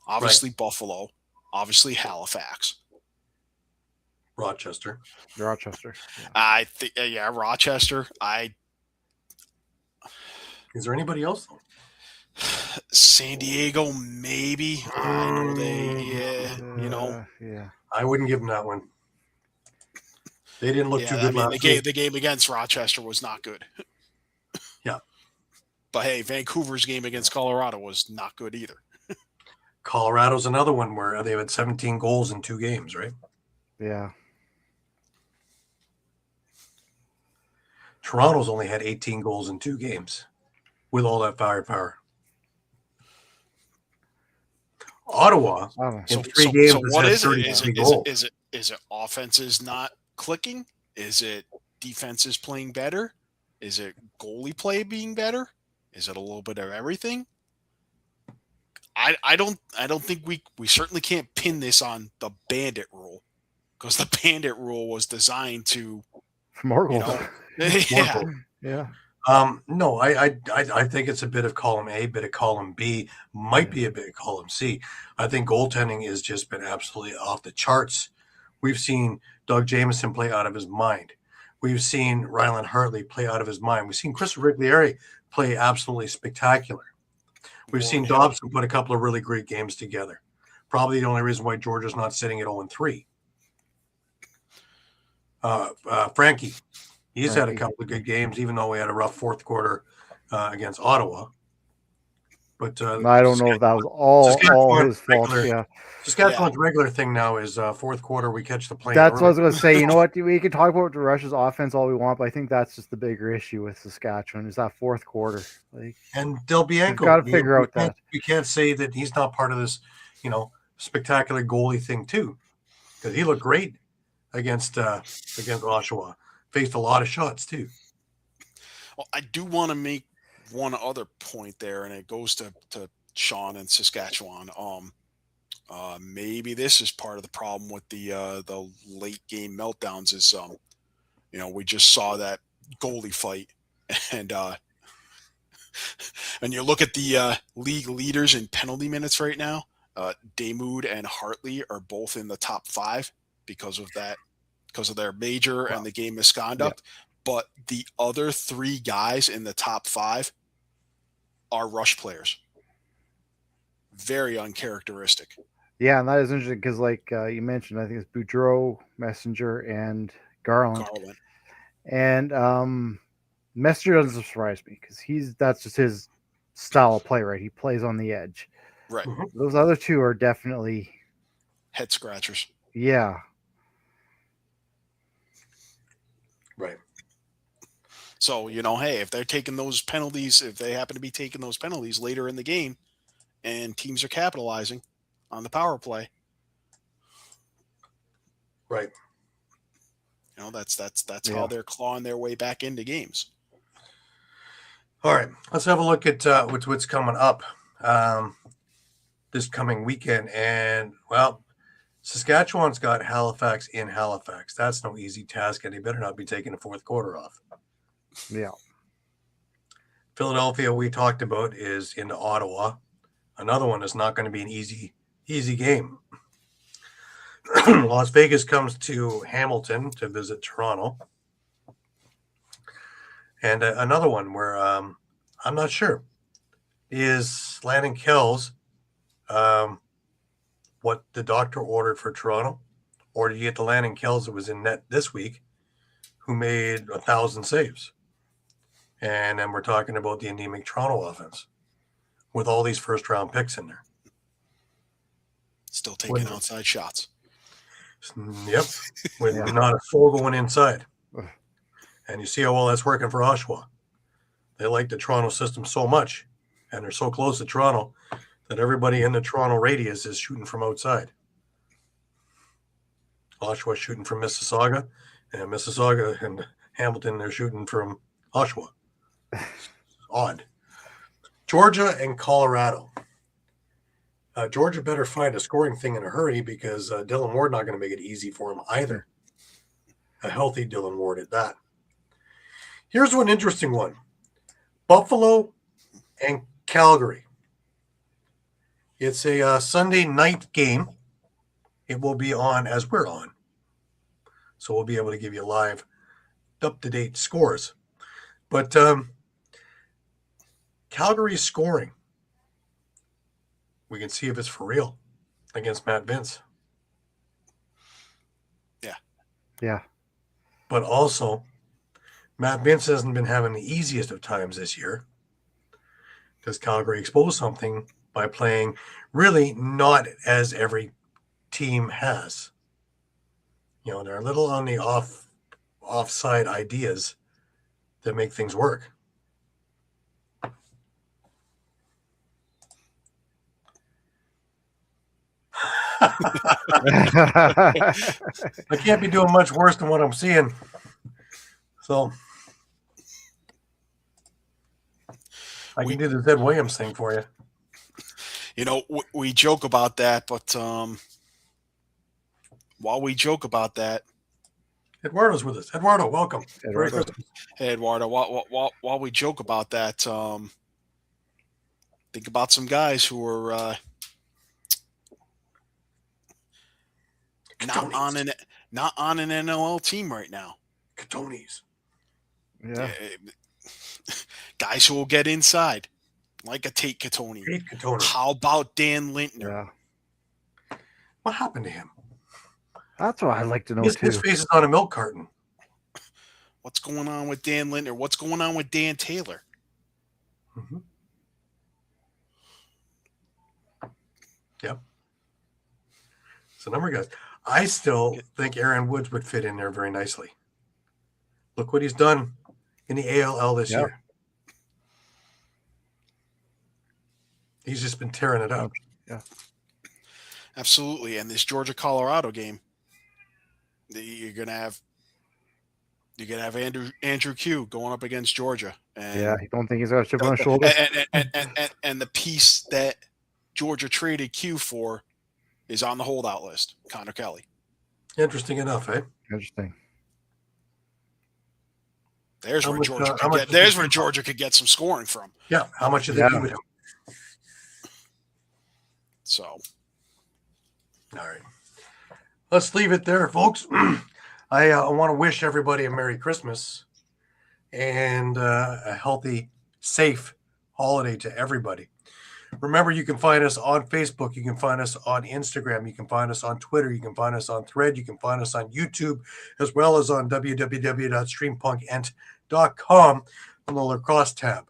Obviously Buffalo. Obviously Halifax. Rochester. Yeah. I think, Rochester. Is there anybody else? San Diego, maybe. I know Yeah. I wouldn't give them that one. They didn't look too good last week. The game against Rochester was not good. Yeah. But hey, Vancouver's game against Colorado was not good either. Colorado's another one where they had 17 goals in 2 games, right? Yeah. Toronto's only had 18 goals in 2 games with all that firepower. Ottawa in 3 games so what has is had it? 33 goals. Is it offenses not clicking? Is it defenses playing better? Is it goalie play being better? Is it a little bit of everything? I don't think we certainly can't pin this on the bandit rule, because the bandit rule was designed to more goals. Yeah. No, I think it's a bit of column A, bit of column B, might be a bit of column C. I think goaltending has just been absolutely off the charts. We've seen Doug Jamieson play out of his mind. We've seen Ryland Hartley play out of his mind. We've seen Chris Riglieri play absolutely spectacular. We've seen Dobson put a couple of really great games together. Probably the only reason why Georgia's not sitting at 0-3. Frankie. He's had a couple of good games, even though we had a rough fourth quarter against Ottawa. But I don't know if that was all his fault. Yeah, Saskatchewan's regular thing now is fourth quarter we catch the plane. That's what I was going to say. You know what? We can talk about the Russia's offense all we want, but I think that's just the bigger issue with Saskatchewan is that fourth quarter. And Del Bianco, got to figure out that we can't say that he's not part of this, spectacular goalie thing too, because he looked great against Oshawa. Faced a lot of shots too. Well, I do want to make one other point there, and it goes to Shawn and Saskatchewan. Maybe this is part of the problem with the late game meltdowns. Is we just saw that goalie fight, and you look at the league leaders in penalty minutes right now. Damoud and Hartley are both in the top 5 because of their major and the game misconduct. Yeah. But the other 3 guys in the top 5 are rush players. Very uncharacteristic. Yeah, and that is interesting because, you mentioned, I think it's Boudreau, Messenger, and Garland. And Messenger doesn't surprise me because that's just his style of play, right? He plays on the edge. Right. Those other 2 are definitely head scratchers. Yeah. Right. So, hey, if they're taking those penalties, if they happen to be taking those penalties later in the game and teams are capitalizing on the power play. Right. That's how they're clawing their way back into games. All right. Let's have a look at what's coming up this coming weekend. And, Saskatchewan's got Halifax in Halifax. That's no easy task, and they better not be taking the fourth quarter off. Yeah. Philadelphia, we talked about, is into Ottawa. Another one is not going to be an easy game. Las Vegas comes to Hamilton to visit Toronto. And another one where I'm not sure is Landon Kells what the doctor ordered for Toronto, or did you get the Landon Kells that was in net this week who made 1,000 saves? And then we're talking about the anemic Toronto offense with all these first-round picks in there. Still taking outside shots. Yep, with not a soul going inside. And you see how well that's working for Oshawa. They like the Toronto system so much, and they're so close to Toronto that everybody in the Toronto radius is shooting from outside. Oshawa shooting from Mississauga, and Mississauga and Hamilton, they're shooting from Oshawa. Odd. Georgia and Colorado. Georgia better find a scoring thing in a hurry because Dylan Ward not going to make it easy for him either. A healthy Dylan Ward at that. Here's one interesting one. Buffalo and Calgary. It's a Sunday night game. It will be on as we're on. So we'll be able to give you live, up-to-date scores. But Calgary's scoring. We can see if it's for real against Matt Vince. Yeah. But also, Matt Vince hasn't been having the easiest of times this year because Calgary exposed something by playing really not as every team has. You know, they're a little on the offside ideas that make things work. I can't be doing much worse than what I'm seeing. So I can do the Zed Williams thing for you. You know, we joke about that, but while we joke about that, Eduardo's with us. Eduardo, welcome. Eduardo. Hey, Eduardo, while we joke about that, think about some guys who are not on an NLL team right now. Catones. Yeah. Guys who will get inside, like a Tate Catoni. How about Dan Lintner? Yeah. What happened to him? That's what I'd like to know His too. face is on a milk carton. What's going on with Dan Lintner? What's going on with Dan Taylor? Mm-hmm. Yep. It's a number of guys. I still think Aaron Woods would fit in there very nicely. Look what he's done in the ALL this year. He's just been tearing it up. Yeah. Absolutely. And this Georgia-Colorado game, you're gonna have Andrew Q going up against Georgia. And Yeah, you don't think he's got a chip on his shoulder? And the piece that Georgia traded Q for is on the holdout list, Connor Kelly. Interesting enough, eh? Interesting. There's where Georgia could get some scoring from. Yeah. How much did they do with him? So, all right. Let's leave it there, folks. I want to wish everybody a Merry Christmas and a healthy, safe holiday to everybody. Remember, you can find us on Facebook. You can find us on Instagram. You can find us on Twitter. You can find us on Thread. You can find us on YouTube, as well as on www.streampunkentertainment.com on the Lacrosse tab.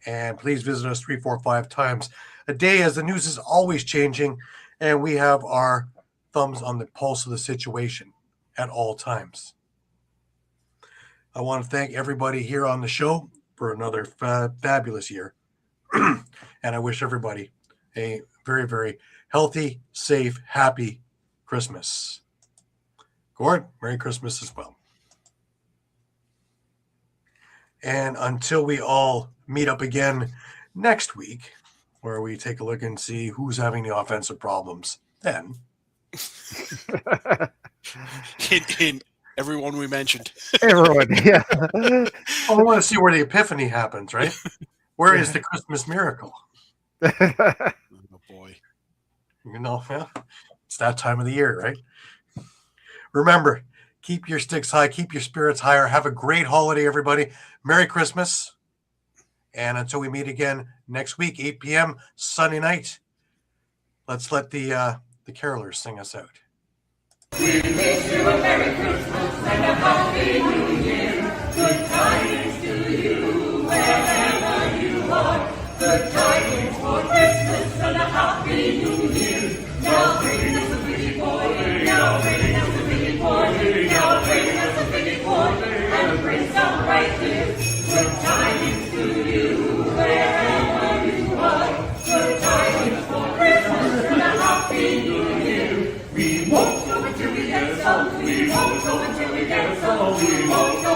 And please visit us 3, 4, 5 times a day, as the news is always changing, and we have our thumbs on the pulse of the situation at all times. I want to thank everybody here on the show for another fabulous year. And I wish everybody a very, very healthy, safe, happy Christmas. Gord, Merry Christmas as well. And until we all meet up again next week, where we take a look and see who's having the offensive problems then. in everyone we mentioned. Everyone, yeah. Well, we want to see where the epiphany happens, right? Where is the Christmas miracle? Oh boy. You know, yeah. It's that time of the year, right? Remember, keep your sticks high, keep your spirits higher. Have a great holiday, everybody. Merry Christmas. And until we meet again next week, 8 p.m. Sunday night, let's let the carolers sing us out. We wish you a Merry Christmas and a Happy New Year. Good tidings to you wherever you are. Good tidings for Christmas and a Happy New Year. Now bring us a pretty boy, now bring us a pretty boy, now bring us a pretty boy, and bring some right here. Good tidings to you wherever you are. Good tidings for Christmas and a Happy New Year. We won't go until we get some. We won't go until we get some. We won't go